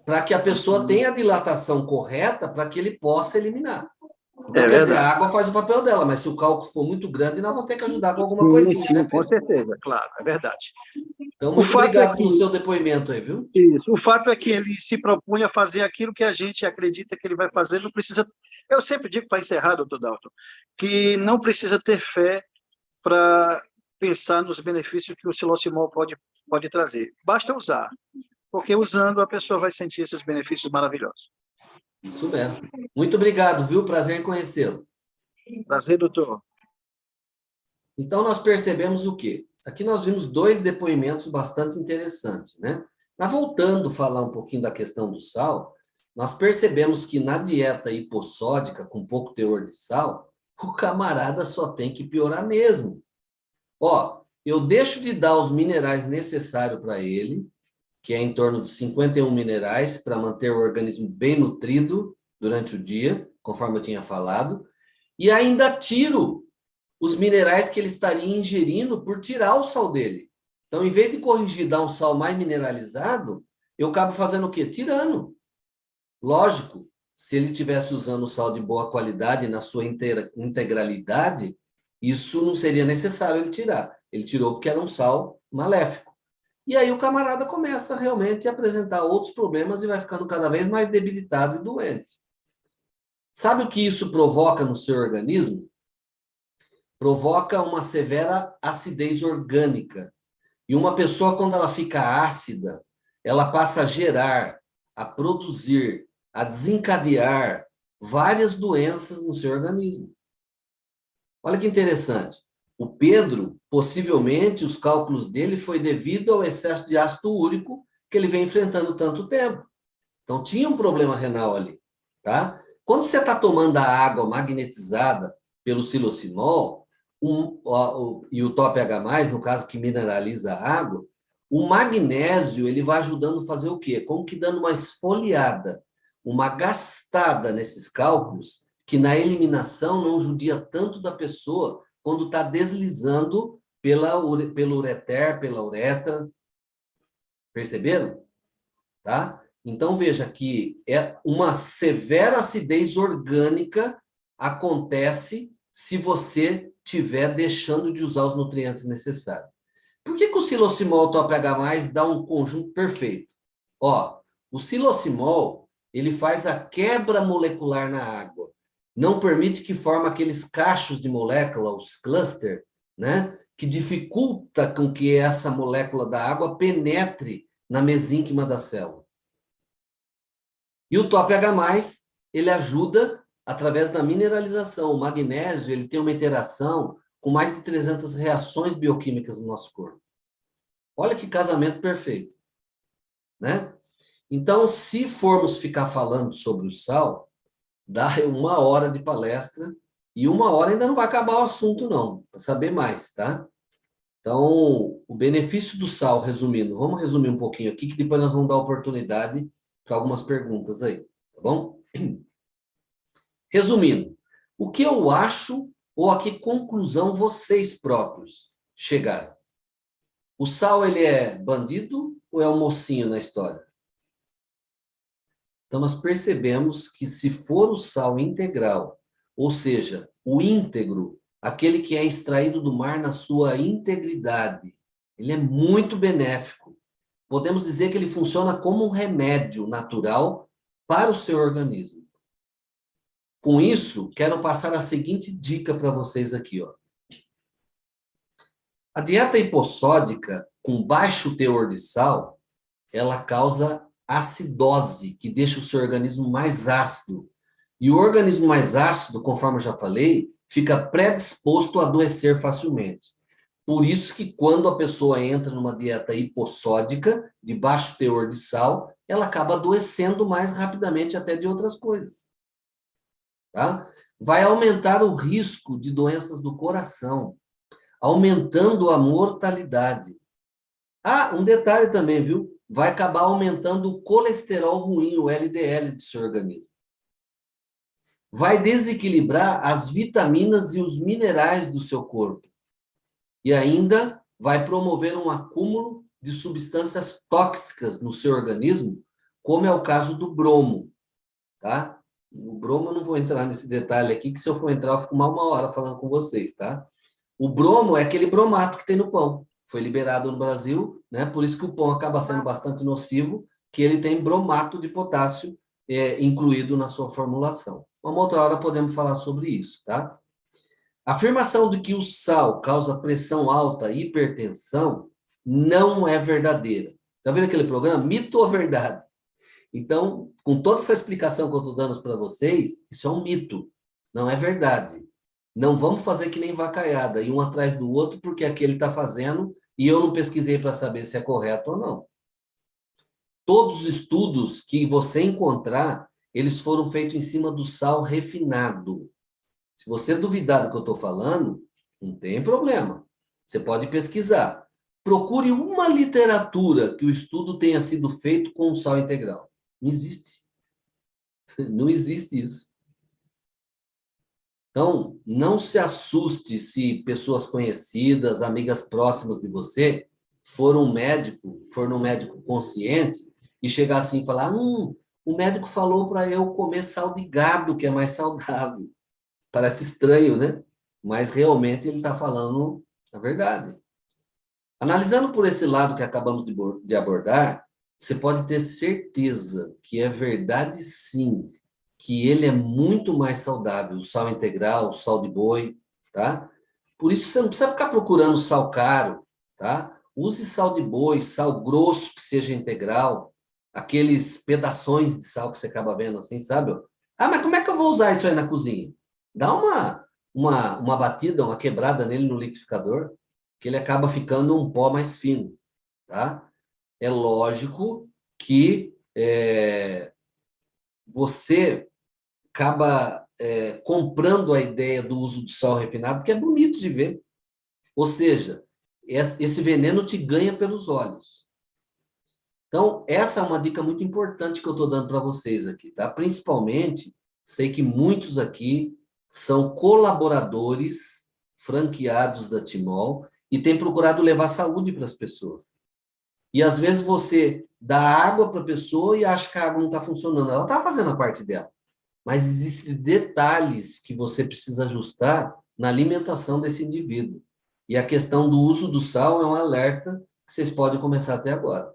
Para que a pessoa tenha a dilatação correta para que ele possa eliminar. Então, quer dizer, a água faz o papel dela, mas se o cálculo for muito grande, nós vamos ter que ajudar com alguma coisinha, sim, né, com certeza, claro, é verdade. Então, muito obrigado pelo seu depoimento aí, viu? Isso. O fato é que ele se propunha a fazer aquilo que a gente acredita que ele vai fazer, não precisa... Eu sempre digo, para encerrar, doutor Dalton, que não precisa ter fé para pensar nos benefícios que o Silocimol pode trazer. Basta usar, porque usando a pessoa vai sentir esses benefícios maravilhosos. Isso mesmo. Muito obrigado, viu? Prazer em conhecê-lo. Prazer, doutor. Então, nós percebemos o quê? Aqui nós vimos 2 depoimentos bastante interessantes, né? Mas voltando a falar um pouquinho da questão do sal, nós percebemos que na dieta hipossódica, com pouco teor de sal, o camarada só tem que piorar mesmo. Ó, eu deixo de dar os minerais necessários para ele, que é em torno de 51 minerais, para manter o organismo bem nutrido durante o dia, conforme eu tinha falado, e ainda tiro os minerais que ele estaria ingerindo por tirar o sal dele. Então, em vez de corrigir, dar um sal mais mineralizado, eu acabo fazendo o quê? Tirando. Lógico, se ele estivesse usando o sal de boa qualidade na sua integralidade, isso não seria necessário ele tirar. Ele tirou porque era um sal maléfico. E aí o camarada começa realmente a apresentar outros problemas e vai ficando cada vez mais debilitado e doente. Sabe o que isso provoca no seu organismo? Provoca uma severa acidez orgânica. E uma pessoa, quando ela fica ácida, ela passa a gerar, a produzir, a desencadear várias doenças no seu organismo. Olha que interessante. O Pedro, possivelmente, os cálculos dele foi devido ao excesso de ácido úrico que ele vem enfrentando tanto tempo. Então, tinha um problema renal ali, tá? Quando você está tomando a água magnetizada pelo Silocimol, e o Top H+, no caso que mineraliza a água, o magnésio ele vai ajudando a fazer o quê? Como que dando uma esfoliada, uma gastada nesses cálculos, que na eliminação não judia tanto da pessoa quando está deslizando pelo ureter, pela uretra. Perceberam? Tá? Então, veja que uma severa acidez orgânica acontece se você estiver deixando de usar os nutrientes necessários. Por que o Silocimol Top H+, dá um conjunto perfeito? Ó, o Silocimol, ele faz a quebra molecular na água. Não permite que forme aqueles cachos de molécula, os cluster, né? Que dificulta com que essa molécula da água penetre na mesênquima da célula. E o Top H+, ele ajuda através da mineralização. O magnésio, ele tem uma interação com mais de 300 reações bioquímicas no nosso corpo. Olha que casamento perfeito, né? Então, se formos ficar falando sobre o sal, dá 1 hora de palestra e 1 hora ainda não vai acabar o assunto, não, para saber mais, tá? Então, o benefício do sal, resumindo, vamos resumir um pouquinho aqui, que depois nós vamos dar oportunidade para algumas perguntas aí, tá bom? Resumindo, O que eu acho ou a que conclusão vocês próprios chegaram? O sal, ele é bandido ou é o mocinho na história? Então, nós percebemos que se for o sal integral, ou seja, o íntegro, aquele que é extraído do mar na sua integridade, ele é muito benéfico. Podemos dizer que ele funciona como um remédio natural para o seu organismo. Com isso, quero passar a seguinte dica para vocês aqui, ó. A dieta hipossódica com baixo teor de sal, ela causa acidose, que deixa o seu organismo mais ácido. E o organismo mais ácido, conforme eu já falei, fica predisposto a adoecer facilmente. Por isso que quando a pessoa entra numa dieta hipossódica, de baixo teor de sal, ela acaba adoecendo mais rapidamente até de outras coisas. Tá? Vai aumentar o risco de doenças do coração, aumentando a mortalidade. Ah, um detalhe também, viu? Vai acabar aumentando o colesterol ruim, o LDL do seu organismo. Vai desequilibrar as vitaminas e os minerais do seu corpo. E ainda vai promover um acúmulo de substâncias tóxicas no seu organismo, como é o caso do bromo, tá? O bromo eu não vou entrar nesse detalhe aqui, que se eu for entrar eu fico mal uma hora falando com vocês, tá? O bromo é aquele bromato que tem no pão. Foi liberado no Brasil, né? Por isso que o pão acaba sendo bastante nocivo, que ele tem bromato de potássio incluído na sua formulação. Uma outra hora podemos falar sobre isso, tá? A afirmação de que o sal causa pressão alta e hipertensão não é verdadeira. Tá vendo aquele programa? Mito ou verdade? Então, com toda essa explicação que eu estou dando para vocês, isso é um mito, não é verdade. Não vamos fazer que nem vacaiada, ir um atrás do outro, porque aquele está fazendo e eu não pesquisei para saber se é correto ou não. Todos os estudos que você encontrar, eles foram feitos em cima do sal refinado. Se você duvidar do que eu estou falando, não tem problema. Você pode pesquisar. Procure uma literatura que o estudo tenha sido feito com sal integral. Não existe. Não existe isso. Então, não se assuste se pessoas conhecidas, amigas próximas de você, for um médico consciente e chegar assim e falar, o médico falou para eu comer sal de gado, que é mais saudável. Parece estranho, né? Mas realmente ele está falando a verdade. Analisando por esse lado que acabamos de abordar, você pode ter certeza que é verdade sim, que ele é muito mais saudável, o sal integral, o sal de boi, tá? Por isso você não precisa ficar procurando sal caro, tá? Use sal de boi, sal grosso que seja integral, aqueles pedaços de sal que você acaba vendo assim, sabe? Ah, mas como é que eu vou usar isso aí na cozinha? Dá uma batida, uma quebrada nele no liquidificador, que ele acaba ficando um pó mais fino, tá? É lógico que você acaba comprando a ideia do uso de sal refinado, que é bonito de ver. Ou seja, esse veneno te ganha pelos olhos. Então, essa é uma dica muito importante que eu estou dando para vocês aqui, tá? Principalmente, sei que muitos aqui são colaboradores franqueados da Timol e têm procurado levar saúde para as pessoas. E, às vezes, você dá água para a pessoa e acha que a água não está funcionando. Ela está fazendo a parte dela. Mas existem detalhes que você precisa ajustar na alimentação desse indivíduo. E a questão do uso do sal é um alerta que vocês podem começar até agora.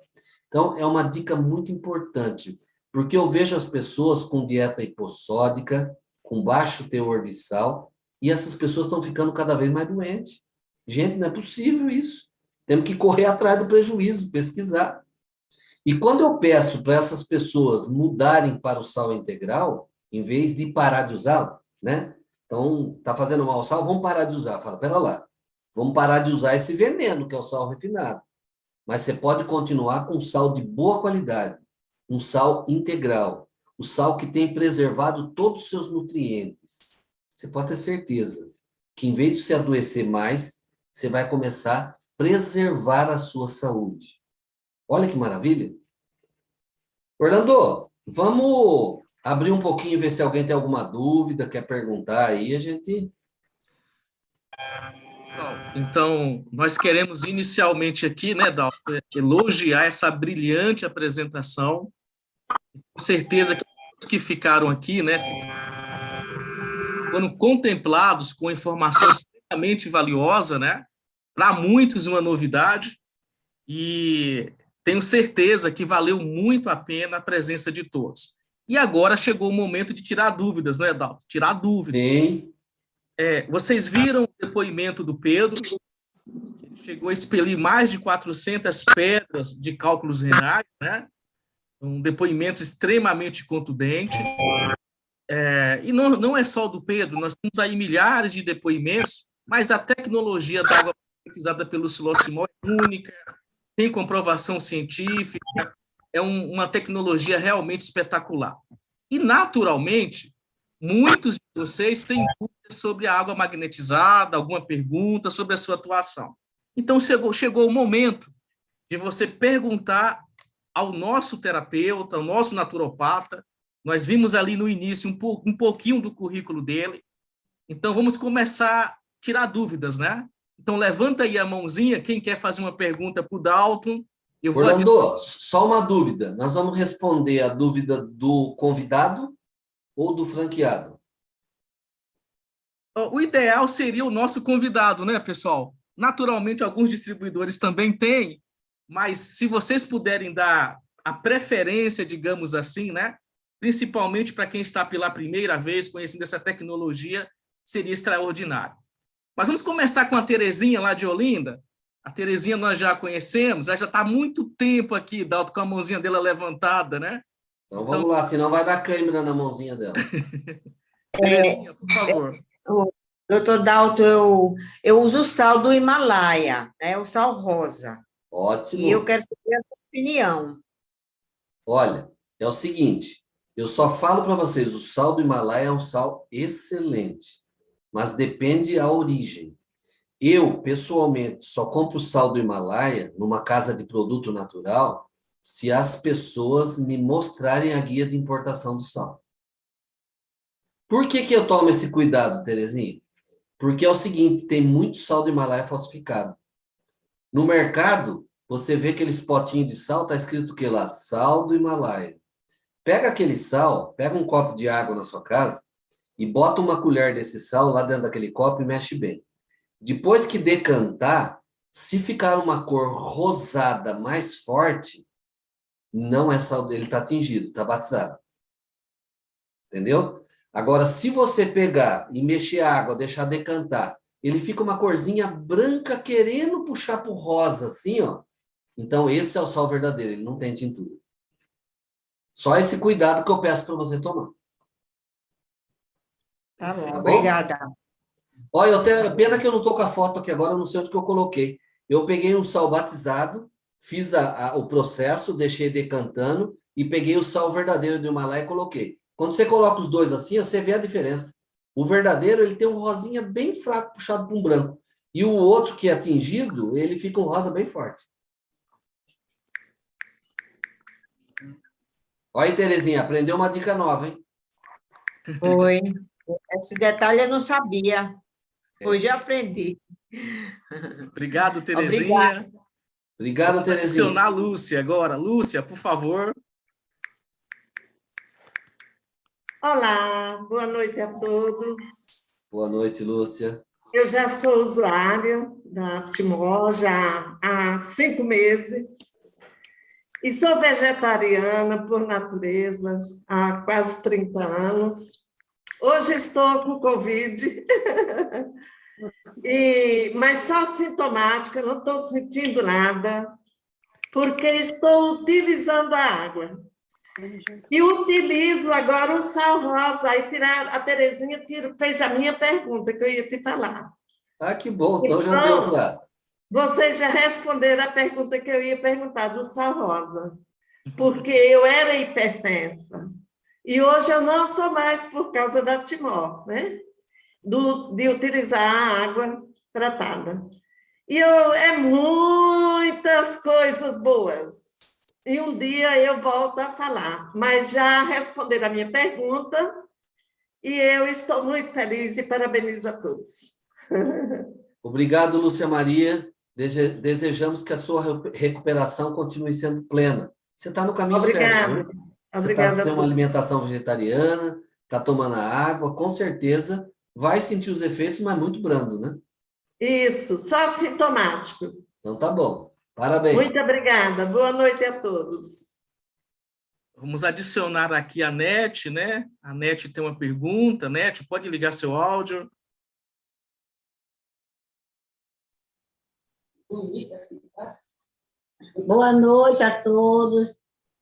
Então, é uma dica muito importante, porque eu vejo as pessoas com dieta hipossódica, com baixo teor de sal, e essas pessoas estão ficando cada vez mais doentes. Gente, não é possível isso. Temos que correr atrás do prejuízo, pesquisar. E quando eu peço para essas pessoas mudarem para o sal integral, em vez de parar de usar, né? Então, está fazendo mal ao sal, vamos parar de usar. Fala, pera lá, vamos parar de usar esse veneno, que é o sal refinado. Mas você pode continuar com sal de boa qualidade, um sal integral, o sal que tem preservado todos os seus nutrientes. Você pode ter certeza que, em vez de se adoecer mais, você vai começar a preservar a sua saúde. Olha que maravilha! Orlando, vamos abrir um pouquinho, ver se alguém tem alguma dúvida, quer perguntar aí, a gente... Então, nós queremos inicialmente aqui, né, Dalton, elogiar essa brilhante apresentação. Com certeza que os que ficaram aqui, né, foram contemplados com informação extremamente valiosa, né? Para muitos uma novidade, e tenho certeza que valeu muito a pena a presença de todos. E agora chegou o momento de tirar dúvidas, não é, Dalton? Tirar dúvidas. Sim. Vocês viram o depoimento do Pedro, ele chegou a expelir mais de 400 pedras de cálculos renais, né? Um depoimento extremamente contundente. E não é só o do Pedro, nós temos aí milhares de depoimentos, mas a tecnologia da água utilizada pelo Silocimol é única, tem comprovação científica, é uma tecnologia realmente espetacular. E, naturalmente, muitos de vocês têm dúvidas sobre a água magnetizada, alguma pergunta sobre a sua atuação. Então, chegou o momento de você perguntar ao nosso terapeuta, ao nosso naturopata. Nós vimos ali no início um pouquinho do currículo dele. Então, vamos começar a tirar dúvidas, né? Então, levanta aí a mãozinha, quem quer fazer uma pergunta para o Dalton. Orlando, só uma dúvida. Nós vamos responder a dúvida do convidado ou do franqueado? O ideal seria o nosso convidado, né, pessoal? Naturalmente, alguns distribuidores também têm, mas se vocês puderem dar a preferência, digamos assim, né? Principalmente para quem está pela primeira vez conhecendo essa tecnologia, seria extraordinário. Mas vamos começar com a Terezinha lá de Olinda. A Terezinha nós já conhecemos, ela já está há muito tempo aqui, Dalton, com a mãozinha dela levantada, né? Então vamos lá, senão vai dar câimbra na mãozinha dela. Terezinha, por favor. Doutor Dalton, eu uso o sal do Himalaia, né? O sal rosa. Ótimo. E eu quero saber a sua opinião. Olha, é o seguinte, eu só falo para vocês, o sal do Himalaia é um sal excelente, mas depende da origem. Eu, pessoalmente, só compro sal do Himalaia numa casa de produto natural se as pessoas me mostrarem a guia de importação do sal. Por que eu tomo esse cuidado, Terezinha? Porque é o seguinte, tem muito sal do Himalaia falsificado. No mercado, você vê aqueles potinhos de sal, está escrito o que lá? Sal do Himalaia. Pega aquele sal, pega um copo de água na sua casa e bota uma colher desse sal lá dentro daquele copo e mexe bem. Depois que decantar, se ficar uma cor rosada mais forte, não é sal, ele está tingido, está batizado. Entendeu? Agora, se você pegar e mexer a água, deixar decantar, ele fica uma corzinha branca querendo puxar para o rosa, assim, ó. Então, esse é o sal verdadeiro, ele não tem tintura. Só esse cuidado que eu peço para você tomar. Tá bom, Tá bom? obrigada. Olha, pena que eu não estou com a foto aqui agora, eu não sei onde que eu coloquei. Eu peguei um sal batizado, fiz o processo, deixei decantando e peguei o sal verdadeiro do Himalaia e coloquei. Quando você coloca os dois assim, você vê a diferença. O verdadeiro, ele tem um rosinha bem fraco, puxado para um branco. E o outro, que é tingido, ele fica um rosa bem forte. Olha aí, Terezinha, aprendeu uma dica nova, hein? Foi. Esse detalhe eu não sabia. Hoje eu aprendi. Obrigado, Terezinha. Obrigado, Terezinha. Adicionar a Lúcia agora. Lúcia, por favor. Olá, boa noite a todos. Boa noite, Lúcia. Eu já sou usuário da Timor já há 5 meses e sou vegetariana por natureza há quase 30 anos. Hoje estou com Covid, mas só sintomática, não estou sentindo nada, porque estou utilizando a água. E utilizo agora o sal rosa. Aí a Terezinha fez a minha pergunta, que eu ia te falar. Ah, que bom, então já deu para... Vocês já responderam a pergunta que eu ia perguntar do sal rosa, porque eu era hipertensa. E hoje eu não sou mais por causa da Timor, né? De utilizar a água tratada. E é muitas coisas boas. e um dia eu volto a falar. Mas já responderam a minha pergunta, e eu estou muito feliz e parabenizo a todos. Obrigado, Lúcia Maria. Desejamos que a sua recuperação continue sendo plena. Você está no caminho certo, Obrigada. viu? Você Obrigada está a tendo uma todos. alimentação vegetariana, está tomando a água, com certeza vai sentir os efeitos, mas muito brando, né? Isso, só sintomático. Então tá bom. Parabéns. Muito obrigada. Boa noite a todos. Vamos adicionar aqui a Nete, né? A Nete tem uma pergunta. Nete, pode ligar seu áudio. Boa noite a todos.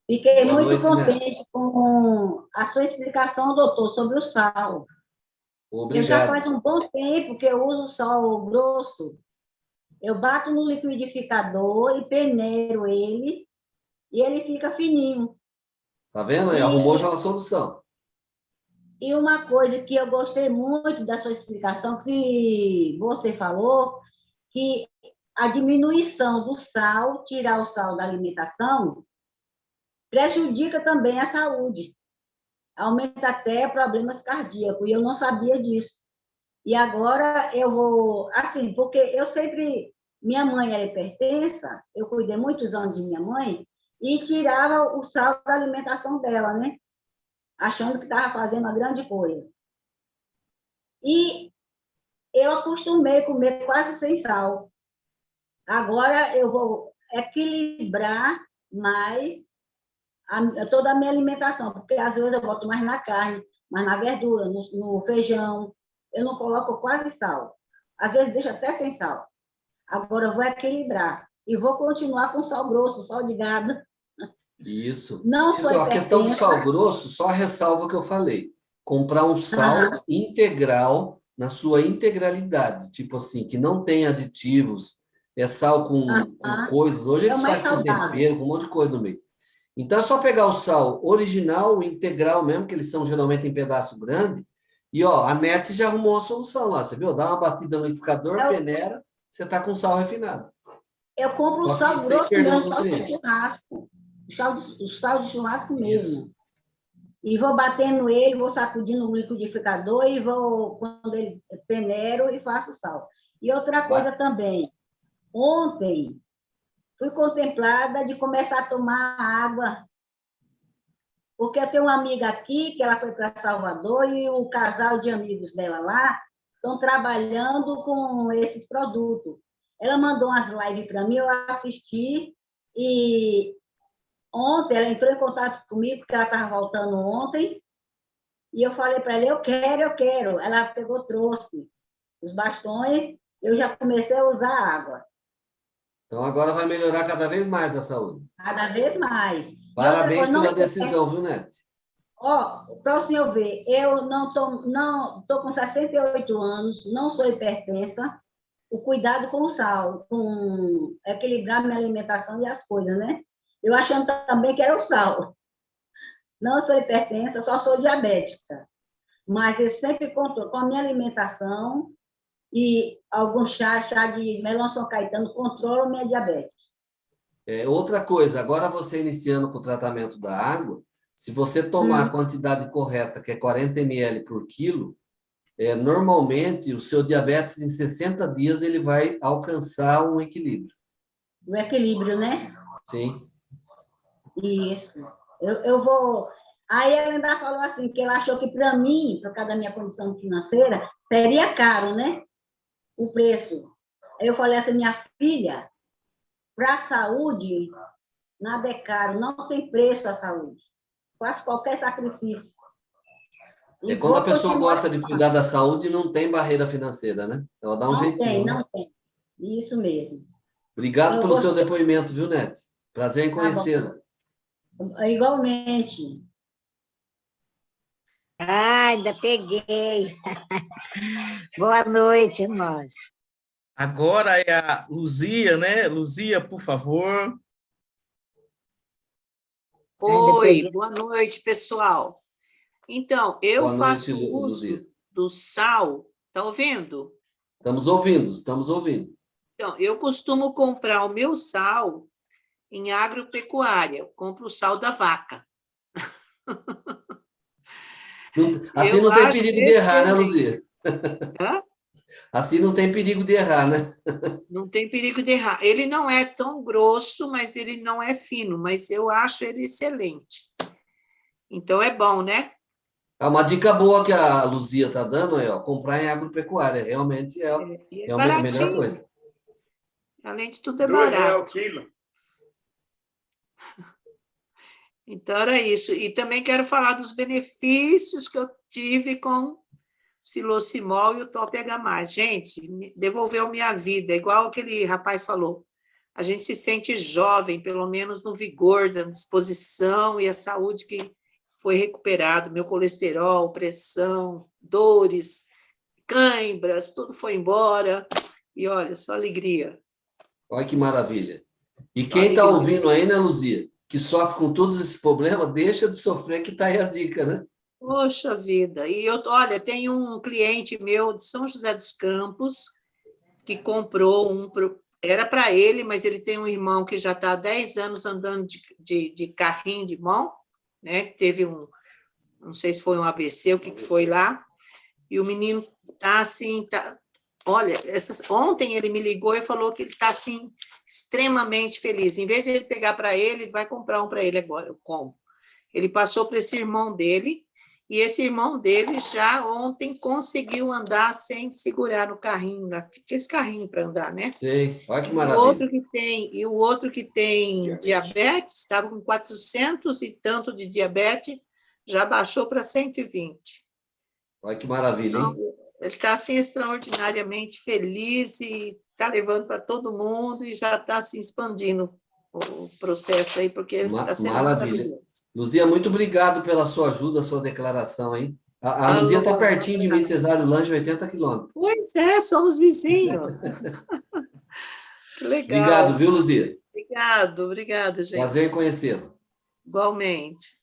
Fiquei Boa muito noite, contente com a sua explicação, doutor, sobre o sal. Eu já Obrigado. faz um bom tempo que eu uso sal grosso. Eu bato no liquidificador e peneiro ele, e ele fica fininho. Tá vendo? Aí, arrumou já uma solução. E uma coisa que eu gostei muito da sua explicação, que você falou, que a diminuição do sal, tirar o sal da alimentação, prejudica também a saúde. Aumenta até problemas cardíacos, e eu não sabia disso. E agora eu vou, assim, porque eu sempre, minha mãe era hipertensa, eu cuidei muitos anos de minha mãe, e tirava o sal da alimentação dela, né? Achando que estava fazendo uma grande coisa. E eu acostumei a comer quase sem sal. Agora eu vou equilibrar mais toda a minha alimentação, porque às vezes eu boto mais na carne, mais na verdura, no feijão. Eu não coloco quase sal. Às vezes deixo até sem sal. Agora eu vou equilibrar. E vou continuar com sal grosso, sal de gado. Isso. Não sou Então, a questão do hipertensa. sal grosso, só a ressalva o que eu falei. Comprar um sal integral na sua integralidade. Tipo assim, que não tem aditivos. É sal com coisas. Hoje É eles o mais fazem com saudável. tempero, com um monte de coisa no meio. Então, é só pegar o sal original, integral mesmo, que eles são geralmente em pedaço grande. E, ó, a NET já arrumou uma solução lá. Você viu? Dá uma batida no liquidificador, peneira, você está com sal refinado. Eu compro o Só que sal sem grosso perder mesmo, os sal de nutrientes. churrasco. O sal de churrasco mesmo. Isso. E vou batendo ele, vou sacudindo no liquidificador e vou, quando ele peneiro, e faço sal. E outra coisa também. Ontem, fui contemplada de começar a tomar água, porque eu tenho uma amiga aqui, que ela foi para Salvador, e o casal de amigos dela lá estão trabalhando com esses produtos. Ela mandou umas lives para mim, eu assisti, e ontem ela entrou em contato comigo, porque ela estava voltando ontem, e eu falei para ela, eu quero. Ela pegou, trouxe os bastões, eu já comecei a usar água. Então, agora vai melhorar cada vez mais a saúde. Cada vez mais. Parabéns Coisa, pela decisão, viu, Neto? Ó, para o senhor ver, eu não tô com 68 anos, não sou hipertensa, o cuidado com o sal, com equilibrar minha alimentação e as coisas, né? Eu achando também que era o sal. Não sou hipertensa, só sou diabética. Mas eu sempre controlo com a minha alimentação e algum chá de melão São Caetano, controlo minha diabetes. Outra coisa, agora você iniciando com o tratamento da água, se você tomar a quantidade correta, que é 40 ml por quilo, normalmente o seu diabetes em 60 dias ele vai alcançar um equilíbrio. O equilíbrio, né? Sim. Isso. Eu vou... Aí ela ainda falou assim, que ela achou que para mim, por causa da minha condição financeira, seria caro, né? O preço. Aí eu falei assim, minha filha, para a saúde, nada é caro, não tem preço a saúde. Faço qualquer sacrifício. Quando a pessoa gosta de cuidar da saúde, não tem barreira financeira, né? Ela dá um jeitinho. Não tem. Isso mesmo. Obrigado pelo seu depoimento, viu, Neto? Prazer em conhecê-la. Igualmente. Ainda peguei. Boa noite, irmãos. Agora é a Luzia, né? Luzia, por favor. Oi, boa noite, pessoal. Então, eu faço uso do sal. Está ouvindo? Estamos ouvindo. Então, eu costumo comprar o meu sal em agropecuária, eu compro o sal da vaca. Assim não tem perigo de errar, né, Luzia? Hã? Assim não tem perigo de errar, né? Não tem perigo de errar. Ele não é tão grosso, mas ele não é fino, mas eu acho ele excelente. Então, é bom, né? É uma dica boa que a Luzia está dando aí, ó, comprar em agropecuária. Realmente é E é a melhor baratinho. coisa. Além de tudo, é barato. R$2 o quilo. Então, era isso. E também quero falar dos benefícios que eu tive com Silocimol e o Top H+. Gente, devolveu minha vida, igual aquele rapaz falou. A gente se sente jovem, pelo menos no vigor, da disposição e a saúde que foi recuperado. Meu colesterol, pressão, dores, cãibras, tudo foi embora. E olha, só alegria. Olha que maravilha. E quem está ouvindo aí, né, Luzia, que sofre com todos esses problemas, deixa de sofrer, que está aí a dica, né? Poxa vida! E olha, tem um cliente meu de São José dos Campos que comprou era para ele, mas ele tem um irmão que já está há 10 anos andando de carrinho de mão, né? Que teve não sei se foi um AVC, o que foi lá, e o menino está assim, olha, ontem ele me ligou e falou que ele está assim, extremamente feliz. Em vez de ele pegar para ele vai comprar um para ele agora, eu compro. Ele passou para esse irmão dele, e esse irmão dele já ontem conseguiu andar sem segurar no carrinho, esse carrinho para andar, né? Sim, olha que maravilha. O outro que tem diabetes, estava com 400 e tanto de diabetes, já baixou para 120. Olha que maravilha, hein? Então, ele está assim, extraordinariamente feliz e está levando para todo mundo e já está se expandindo o processo aí, porque está sendo maravilhoso. Luzia, muito obrigado pela sua ajuda, sua declaração, hein? A Luzia está pertinho de mim, Cesário Lange, 80 quilômetros. Pois é, somos vizinhos. Que legal. Obrigado, viu, Luzia? Obrigado, gente. Prazer em conhecê-lo. Igualmente.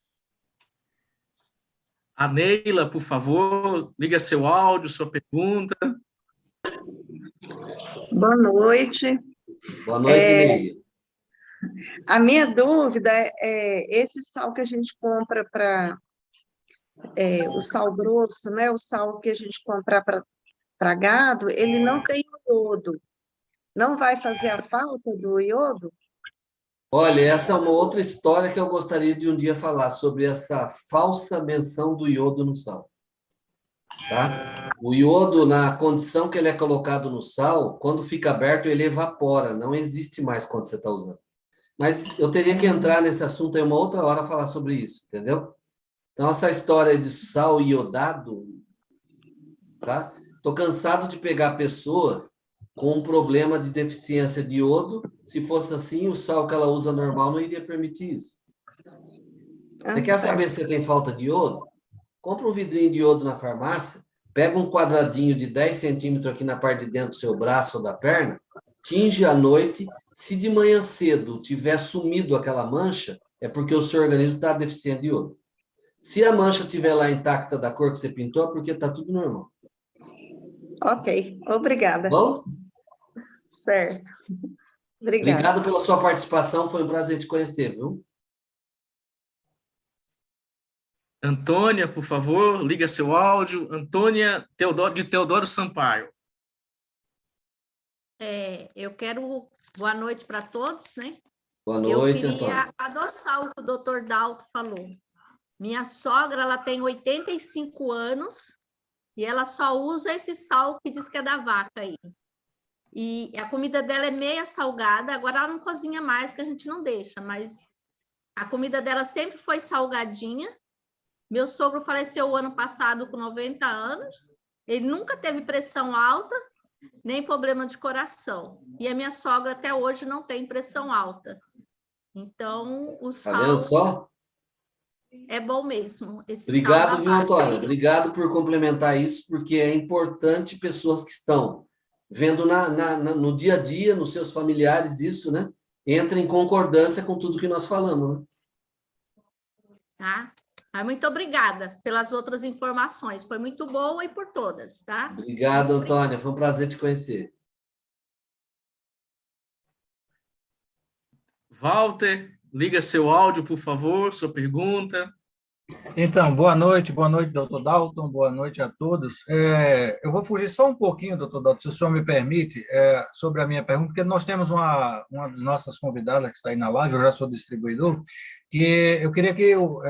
A Neila, por favor, liga seu áudio, sua pergunta. Boa noite. Boa noite, Neila. A minha dúvida é esse sal que a gente compra para o sal grosso, né? O sal que a gente compra para gado, ele não tem iodo. Não vai fazer a falta do iodo? Olha, essa é uma outra história que eu gostaria de um dia falar sobre essa falsa menção do iodo no sal. Tá? O iodo, na condição que ele é colocado no sal, quando fica aberto, ele evapora, não existe mais quando você está usando. Mas eu teria que entrar nesse assunto aí uma outra hora falar sobre isso, entendeu? Então, essa história de sal iodado, tá? Estou cansado de pegar pessoas com um problema de deficiência de iodo. Se fosse assim, o sal que ela usa normal não iria permitir isso. Você quer saber se você tem falta de iodo? Compra um vidrinho de iodo na farmácia, pega um quadradinho de 10 centímetros aqui na parte de dentro do seu braço ou da perna, tinge à noite. Se de manhã cedo tiver sumido aquela mancha, é porque o seu organismo está deficiente de iodo. Se a mancha estiver lá intacta da cor que você pintou, é porque está tudo normal. Ok, obrigada. Bom? Certo. Obrigada. Obrigado pela sua participação, foi um prazer te conhecer, viu? Antônia, por favor, liga seu áudio. Antônia de Teodoro Sampaio. Eu quero boa noite para todos, né? Boa noite, eu queria Antônia. adoçar o que o doutor Dalto falou. Minha sogra, ela tem 85 anos e ela só usa esse sal que diz que é da vaca aí. E a comida dela é meia salgada, agora ela não cozinha mais, que a gente não deixa, mas a comida dela sempre foi salgadinha. Meu sogro faleceu o ano passado com 90 anos, ele nunca teve pressão alta, nem problema de coração. E a minha sogra até hoje não tem pressão alta. Então, o sal... Tá vendo só? É bom mesmo. Obrigado, viu, Antônia? Obrigado por complementar isso, porque é importante pessoas que estão vendo no dia a dia, nos seus familiares, isso, né? Entra em concordância com tudo que nós falamos, né? Tá? Mas muito obrigada pelas outras informações. Foi muito boa e por todas, tá? Obrigado, Antônia. Foi um prazer te conhecer. Walter, liga seu áudio, por favor, sua pergunta. Então, boa noite, doutor Dalton, boa noite a todos. Eu vou fugir só um pouquinho, doutor Dalton, se o senhor me permite, sobre a minha pergunta, porque nós temos uma das nossas convidadas que está aí na live, eu já sou distribuidor, e eu queria que o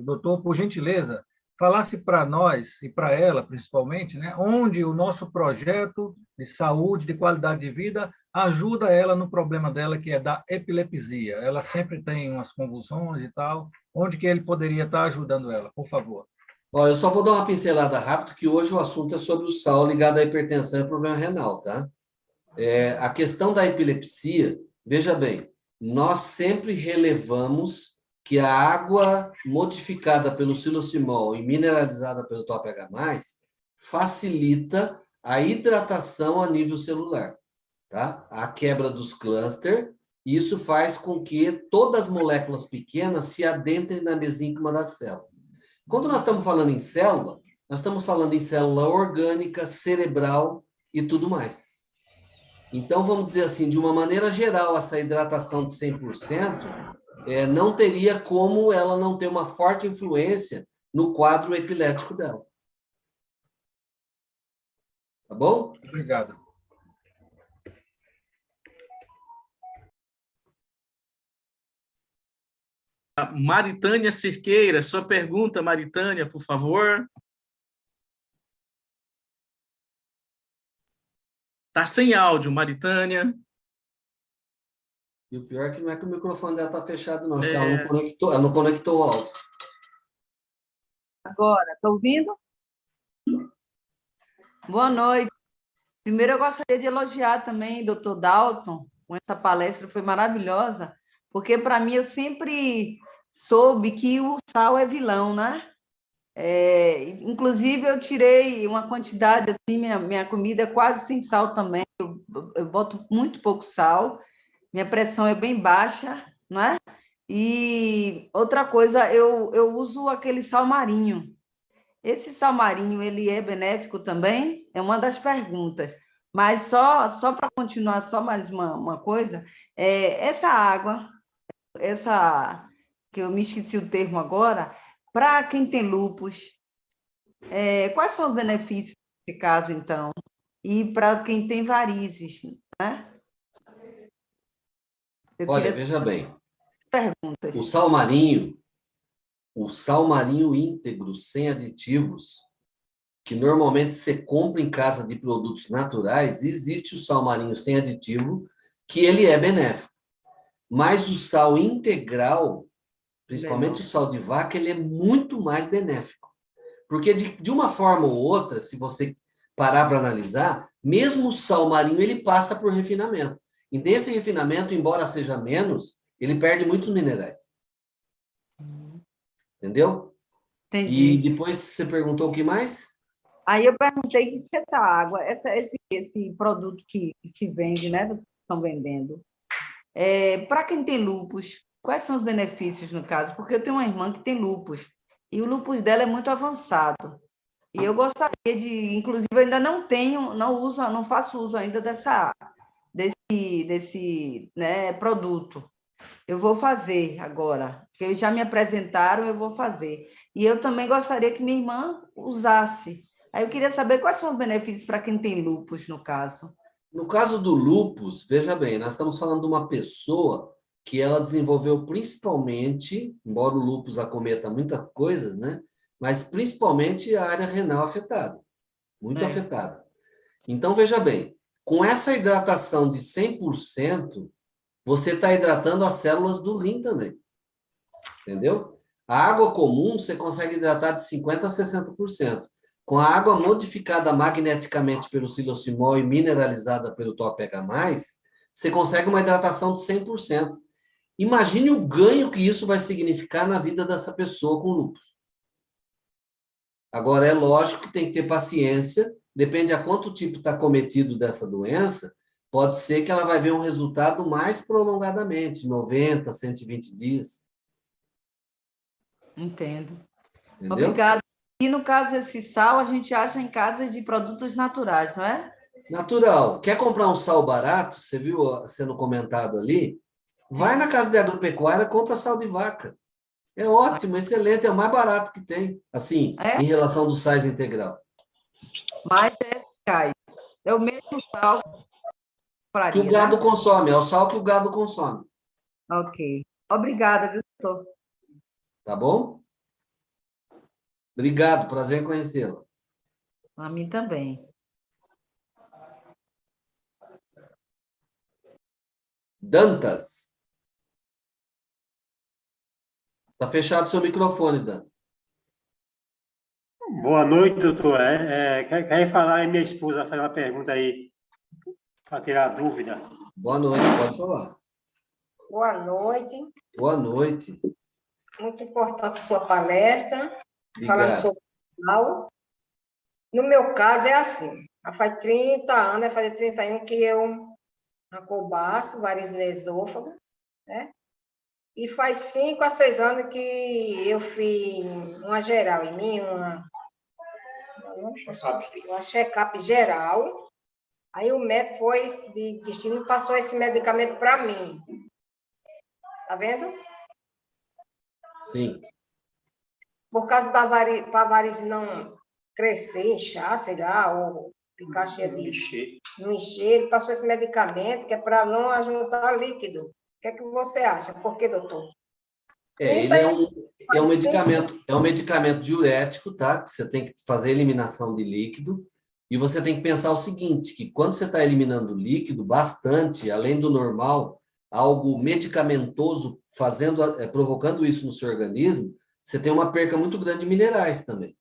doutor, por gentileza, falasse para nós, e para ela principalmente, né, onde o nosso projeto de saúde, de qualidade de vida, ajuda ela no problema dela, que é da epilepsia. Ela sempre tem umas convulsões e tal. Onde que ele poderia estar ajudando ela, por favor? Ó, eu só vou dar uma pincelada rápida, que hoje o assunto é sobre o sal ligado à hipertensão e problema renal, tá? A questão da epilepsia, veja bem, nós sempre relevamos que a água modificada pelo xilocimol e mineralizada pelo TOPH+, facilita a hidratação a nível celular, tá? A quebra dos clusters, e isso faz com que todas as moléculas pequenas se adentrem na mesênquima da célula. Quando nós estamos falando em célula, nós estamos falando em célula orgânica, cerebral e tudo mais. Então, vamos dizer assim, de uma maneira geral, essa hidratação de 100% não teria como ela não ter uma forte influência no quadro epilético dela. Tá bom? Obrigado. Maritânia Cirqueira, sua pergunta, Maritânia, por favor. Está sem áudio, Maritânia. E o pior é que não é que o microfone dela está fechado, não. Acho que ela não conectou o áudio. Agora, está ouvindo? Boa noite. Primeiro, eu gostaria de elogiar também o Dr. Dalton, com essa palestra, foi maravilhosa, porque, para mim, eu sempre soube que o sal é vilão, né? Inclusive, eu tirei uma quantidade, assim, minha comida é quase sem sal também, eu boto muito pouco sal, minha pressão é bem baixa, né? E outra coisa, eu uso aquele sal marinho. Esse sal marinho, ele é benéfico também? É uma das perguntas. Mas só para continuar, só mais uma coisa, essa água, que eu me esqueci o termo agora, para quem tem lúpus, quais são os benefícios nesse caso, então? E para quem tem varizes, né? Olha, veja bem. Perguntas. O sal marinho íntegro, sem aditivos, que normalmente você compra em casa de produtos naturais, existe o sal marinho sem aditivo, que ele é benéfico. Mas o sal integral, principalmente o sal de vaca, ele é muito mais benéfico. Porque de uma forma ou outra, se você parar para analisar, mesmo o sal marinho, ele passa por refinamento. E desse refinamento, embora seja menos, ele perde muitos minerais. Entendeu? Entendi. E depois você perguntou o que mais? Aí eu perguntei se essa água, esse produto que se vende, né? Vocês estão vendendo, para quem tem lúpus, quais são os benefícios no caso? Porque eu tenho uma irmã que tem lúpus, e o lúpus dela é muito avançado. E eu gostaria de, inclusive, eu ainda não tenho, não faço uso ainda desse né, produto. Eu vou fazer agora, porque já me apresentaram, eu vou fazer. E eu também gostaria que minha irmã usasse. Aí eu queria saber quais são os benefícios para quem tem lúpus, no caso. No caso do lúpus, veja bem, nós estamos falando de uma pessoa que ela desenvolveu principalmente, embora o lúpus acometa muitas coisas, né? Mas principalmente a área renal afetada, muito afetada. Então, veja bem, com essa hidratação de 100%, você está hidratando as células do rim também. Entendeu? A água comum, você consegue hidratar de 50% a 60%. Com a água modificada magneticamente pelo xilocimol e mineralizada pelo TOPH+, você consegue uma hidratação de 100%. Imagine o ganho que isso vai significar na vida dessa pessoa com lúpus. Agora, é lógico que tem que ter paciência, depende a quanto tipo está cometido dessa doença, pode ser que ela vai ver um resultado mais prolongadamente, 90, 120 dias. Entendo. Entendeu? Obrigada. E no caso desse sal, a gente acha em casas de produtos naturais, não é? Natural. Quer comprar um sal barato? Você viu sendo comentado ali? Vai na casa de agropecuária, compra sal de vaca. É ótimo, excelente, é o mais barato que tem, assim, em relação do sais integral. Mas é eficaz. É o mesmo sal Que o gado consome, é o sal que o gado consome. Ok. Obrigada, viu, doutor? Tá bom? Obrigado, prazer em conhecê-lo. A mim também. Dantas. Está fechado o seu microfone, Dan. Boa noite, doutor. Quer falar aí, minha esposa fazer uma pergunta aí, para tirar a dúvida. Boa noite, pode falar. Boa noite. Boa noite. Muito importante a sua palestra, Obrigado. falando sobre o sal. No meu caso, é assim. Já faz 30 anos, vai fazer 31 que eu acobaço, varize esôfago, né? E faz 5 a 6 anos que eu fiz uma geral em mim, uma check-up geral. Aí o médico foi de destino e passou esse medicamento para mim. Tá vendo? Sim. Por causa da varize, para a varize não crescer, inchar, sei lá, ou ficar cheia de... Não encher, ele passou esse medicamento que é para não ajuntar líquido. O que é que você acha? Por que, doutor? Ele é um medicamento diurético, tá? Que você tem que fazer eliminação de líquido. E você tem que pensar o seguinte, que quando você está eliminando líquido bastante, além do normal, algo medicamentoso provocando isso no seu organismo, você tem uma perca muito grande de minerais também.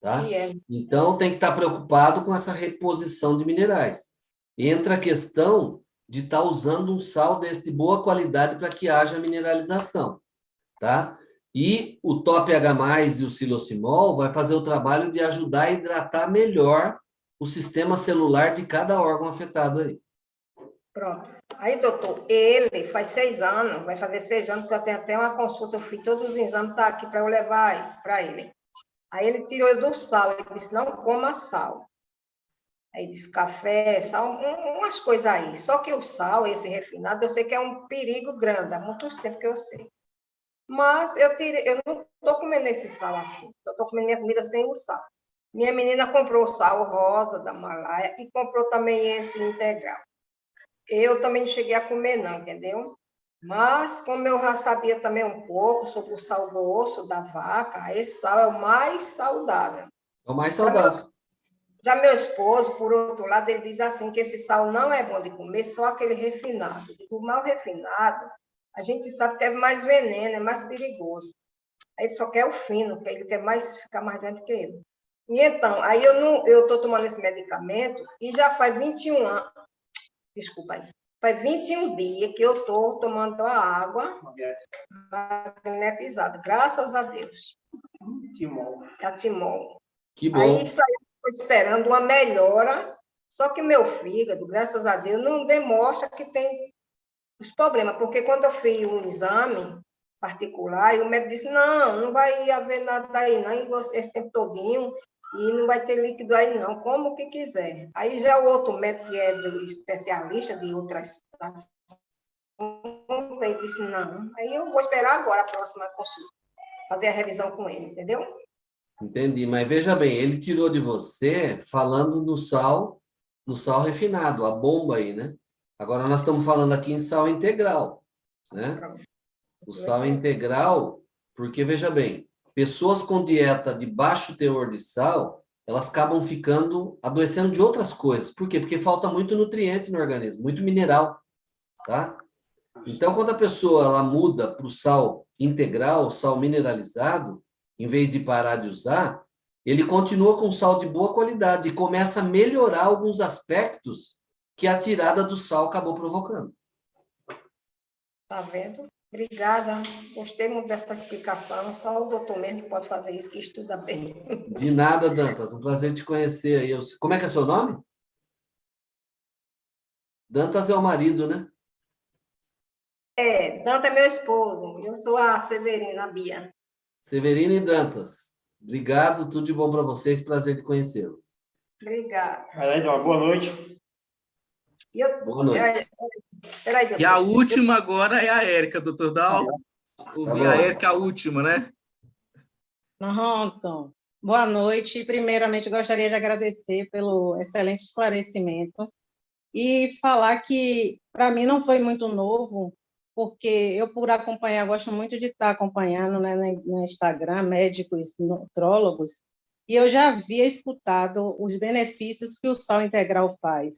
Tá? Então, tem que estar preocupado com essa reposição de minerais. Entra a questão de estar usando um sal de boa qualidade para que haja mineralização. Tá? E o Top H+, e o Silocimol vai fazer o trabalho de ajudar a hidratar melhor o sistema celular de cada órgão afetado aí. Pronto. Aí, doutor, ele faz 6 anos, vai fazer 6 anos que eu tenho até uma consulta, eu fiz todos os exames, tá aqui para eu levar para ele. Aí ele tirou do sal, ele disse, não coma sal. Aí disse café, sal, umas coisas aí. Só que o sal, esse refinado, eu sei que é um perigo grande, há muito tempo que eu sei. Mas eu não estou comendo esse sal assim, eu estou comendo minha comida sem o sal. Minha menina comprou o sal rosa da Himalaia e comprou também esse integral. Eu também não cheguei a comer não, entendeu? Mas, como eu já sabia também um pouco sobre o sal grosso da vaca, esse sal é o mais saudável. É o mais saudável. Já meu esposo, por outro lado, ele diz assim que esse sal não é bom de comer, só aquele refinado. O mal refinado, a gente sabe que é mais veneno, é mais perigoso. Aí ele só quer o fino, porque ele quer ficar mais grande que ele. E então, aí eu estou tomando esse medicamento e já faz 21 anos. Desculpa aí. Faz 21 dias que eu estou tomando a água magnetizada, graças a Deus. A Timol. Que bom. Aí isso aí eu estou esperando uma melhora, só que meu fígado, graças a Deus, não demonstra que tem os problemas, porque quando eu fiz um exame particular, o médico disse, não vai haver nada aí, não, esse tempo todinho, e não vai ter líquido aí, não, como que quiser. Aí já o outro médico, que é do especialista de outras... Ele disse, não, aí eu vou esperar agora a próxima consulta, fazer a revisão com ele, entendeu? Entendi, mas veja bem, ele tirou de você falando no sal refinado, a bomba aí, né? Agora nós estamos falando aqui em sal integral, né? O sal integral, porque veja bem, pessoas com dieta de baixo teor de sal, elas acabam adoecendo de outras coisas. Por quê? Porque falta muito nutriente no organismo, muito mineral, tá? Então, quando a pessoa ela muda para o sal integral, sal mineralizado, em vez de parar de usar, ele continua com sal de boa qualidade e começa a melhorar alguns aspectos que a tirada do sal acabou provocando. Tá vendo? Obrigada. Gostei muito dessa explicação. Só o doutor mesmo que pode fazer isso, que estuda bem. De nada, Dantas. Um prazer te conhecer aí. Como é que é seu nome? Dantas é o marido, né? Dantas é meu esposo. Eu sou a Severina, a Bia. Severina e Dantas. Obrigado, tudo de bom para vocês. Prazer de conhecê-los. Obrigada. Boa noite. Boa noite. Peraí, E a última agora é a Érica, doutor Dalton. Ouvir a Érica, a última, né? Então, boa noite. Primeiramente, gostaria de agradecer pelo excelente esclarecimento e falar que, para mim, não foi muito novo, porque eu, por acompanhar, gosto muito de estar acompanhando, né, no Instagram, médicos, nutrólogos, e eu já havia escutado os benefícios que o sal integral faz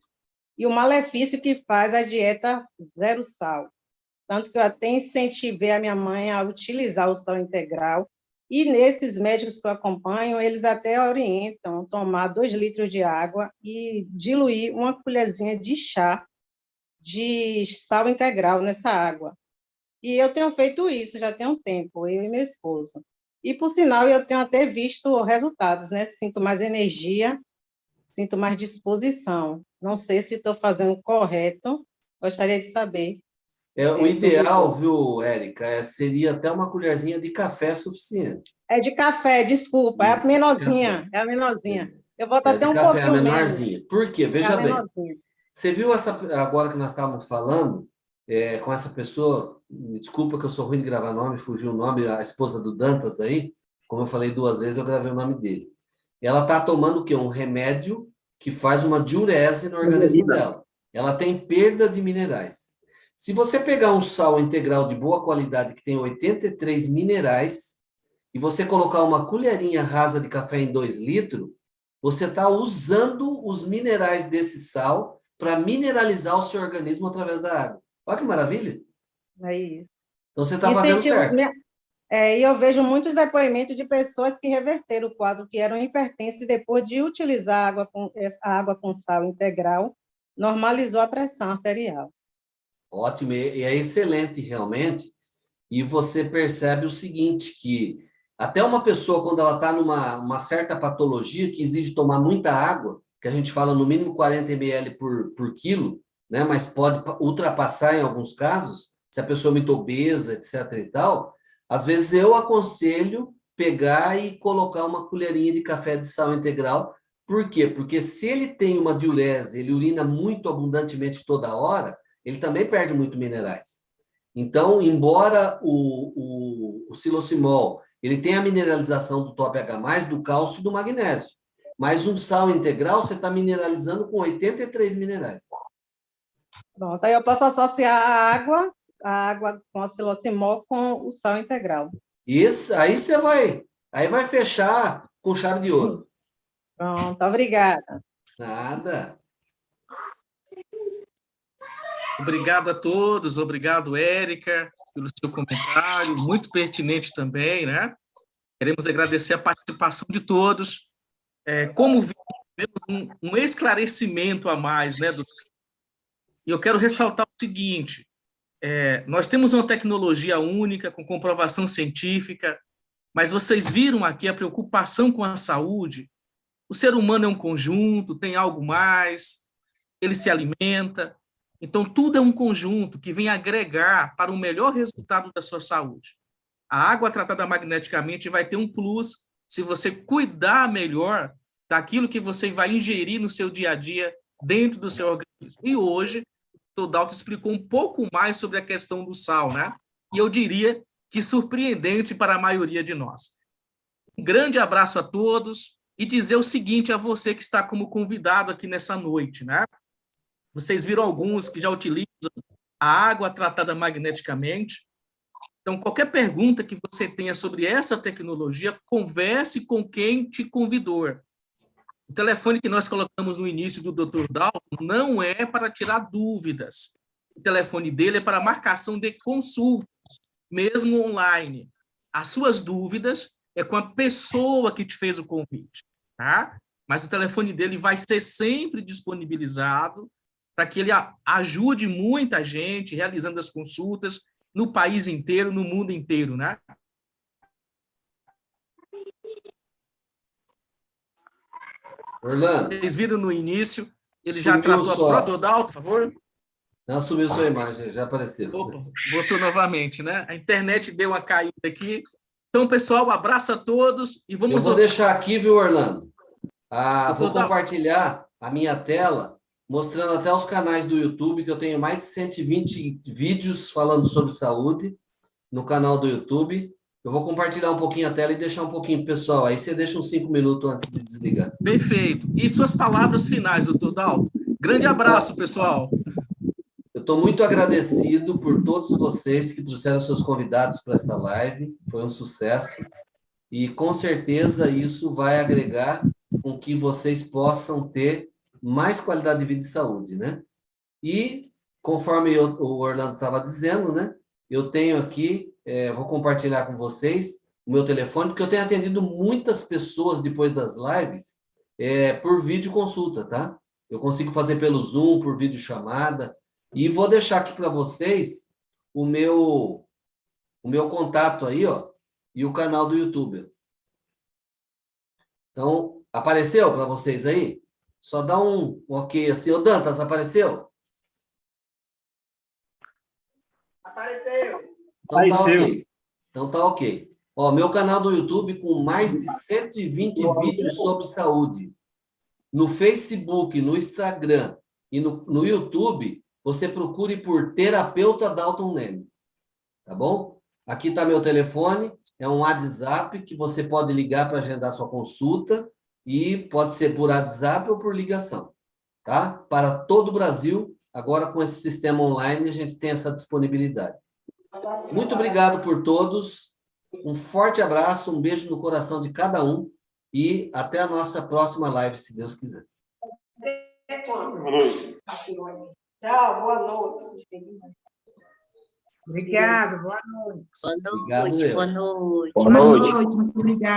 e o malefício que faz a dieta zero sal. Tanto que eu até incentivei a minha mãe a utilizar o sal integral, e nesses médicos que eu acompanho, eles até orientam tomar 2 litros de água e diluir uma colherzinha de chá de sal integral nessa água. E eu tenho feito isso já tem um tempo, eu e minha esposa. E, por sinal, eu tenho até visto resultados, né? Sinto mais energia, sinto mais disposição. Não sei se estou fazendo correto, gostaria de saber. O ideal, viu, Érica, seria até uma colherzinha de café suficiente. É de café, desculpa, Isso, é a menorzinha, é a menorzinha. Eu boto até um café, pouquinho a menos. menorzinha. Por quê? Veja bem. Menorzinha. Você viu agora que nós estávamos falando com essa pessoa, me desculpa que eu sou ruim de gravar nome, fugiu o nome, a esposa do Dantas aí, como eu falei 2 vezes, eu gravei o nome dele. Ela está tomando o quê? Um remédio que faz uma diurese no organismo dela. Ela tem perda de minerais. Se você pegar um sal integral de boa qualidade, que tem 83 minerais, e você colocar uma colherinha rasa de café em 2 litros, você está usando os minerais desse sal para mineralizar o seu organismo através da água. Olha que maravilha! É isso. Então, você está fazendo certo. E eu vejo muitos depoimentos de pessoas que reverteram o quadro, que eram hipertensos, depois de utilizar a água com sal integral, normalizou a pressão arterial. Ótimo, e é excelente, realmente. E você percebe o seguinte, que até uma pessoa, quando ela está numa certa patologia que exige tomar muita água, que a gente fala no mínimo 40 ml por quilo, né? Mas pode ultrapassar em alguns casos, se a pessoa é muito obesa, etc. e tal, às vezes eu aconselho pegar e colocar uma colherinha de café de sal integral. Por quê? Porque se ele tem uma diurese, ele urina muito abundantemente toda hora, ele também perde muito minerais. Então, embora o silocimol ele tem a mineralização do top H+, do cálcio e do magnésio, mas um sal integral você está mineralizando com 83 minerais. Pronto, aí eu posso associar a água com a silocimol com o sal integral. Isso, aí vai fechar com chave de ouro. Pronto, obrigada. Nada. Obrigado a todos, obrigado, Érica, pelo seu comentário, muito pertinente também, né? Queremos agradecer a participação de todos. Como vimos, um esclarecimento a mais, né? E eu quero ressaltar o seguinte, nós temos uma tecnologia única, com comprovação científica, mas vocês viram aqui a preocupação com a saúde. O ser humano é um conjunto, tem algo mais, ele se alimenta. Então, tudo é um conjunto que vem agregar para o melhor resultado da sua saúde. A água tratada magneticamente vai ter um plus se você cuidar melhor daquilo que você vai ingerir no seu dia a dia dentro do seu organismo. E hoje, o Dr. Dalton explicou um pouco mais sobre a questão do sal, né? E eu diria que surpreendente para a maioria de nós. Um grande abraço a todos e dizer o seguinte a você que está como convidado aqui nessa noite, né? Vocês viram alguns que já utilizam a água tratada magneticamente. Então, qualquer pergunta que você tenha sobre essa tecnologia, converse com quem te convidou. O telefone que nós colocamos no início do Dr. Dalton não é para tirar dúvidas. O telefone dele é para marcação de consultas, mesmo online. As suas dúvidas é com a pessoa que te fez o convite, tá? Mas o telefone dele vai ser sempre disponibilizado para que ele ajude muita gente realizando as consultas no país inteiro, no mundo inteiro, né? Orlando. Vocês viram no início, ele já tratou a própria Dalton, por favor? Não, subiu sua imagem, já apareceu. Opa, botou novamente, né? A internet deu uma caída aqui. Então, pessoal, um abraço a todos e vamos... Eu vou deixar aqui, viu, Orlando? Vou compartilhar a minha tela mostrando até os canais do YouTube, que eu tenho mais de 120 vídeos falando sobre saúde no canal do YouTube. Eu vou compartilhar um pouquinho a tela e deixar um pouquinho pro pessoal. Aí você deixa uns 5 minutos antes de desligar. Perfeito. E suas palavras finais, doutor Dalton? Grande abraço, pessoal. Eu estou muito agradecido por todos vocês que trouxeram seus convidados para essa live. Foi um sucesso. E, com certeza, isso vai agregar com que vocês possam ter mais qualidade de vida e saúde, né? E, conforme o Orlando estava dizendo, né? Eu tenho aqui, vou compartilhar com vocês o meu telefone, porque eu tenho atendido muitas pessoas depois das lives por videoconsulta, tá? Eu consigo fazer pelo Zoom, por videochamada. E vou deixar aqui para vocês o meu contato aí, ó, e o canal do YouTube. Então, apareceu para vocês aí? Só dá um ok assim. Ô, Dantas, apareceu? Apareceu. Então tá ok. Então tá ok. Ó, meu canal do YouTube com mais de 120 vídeos sobre saúde. No Facebook, no Instagram e no YouTube, você procure por Terapeuta Dalton Leme. Tá bom? Aqui está meu telefone, é um WhatsApp que você pode ligar para agendar sua consulta e pode ser por WhatsApp ou por ligação, tá? Para todo o Brasil, agora com esse sistema online, a gente tem essa disponibilidade. Muito obrigado por todos, um forte abraço, um beijo no coração de cada um e até a nossa próxima live, se Deus quiser. Boa noite. Tchau, boa noite. Obrigada, boa noite. Obrigado, Boa noite. Boa noite. Muito obrigada.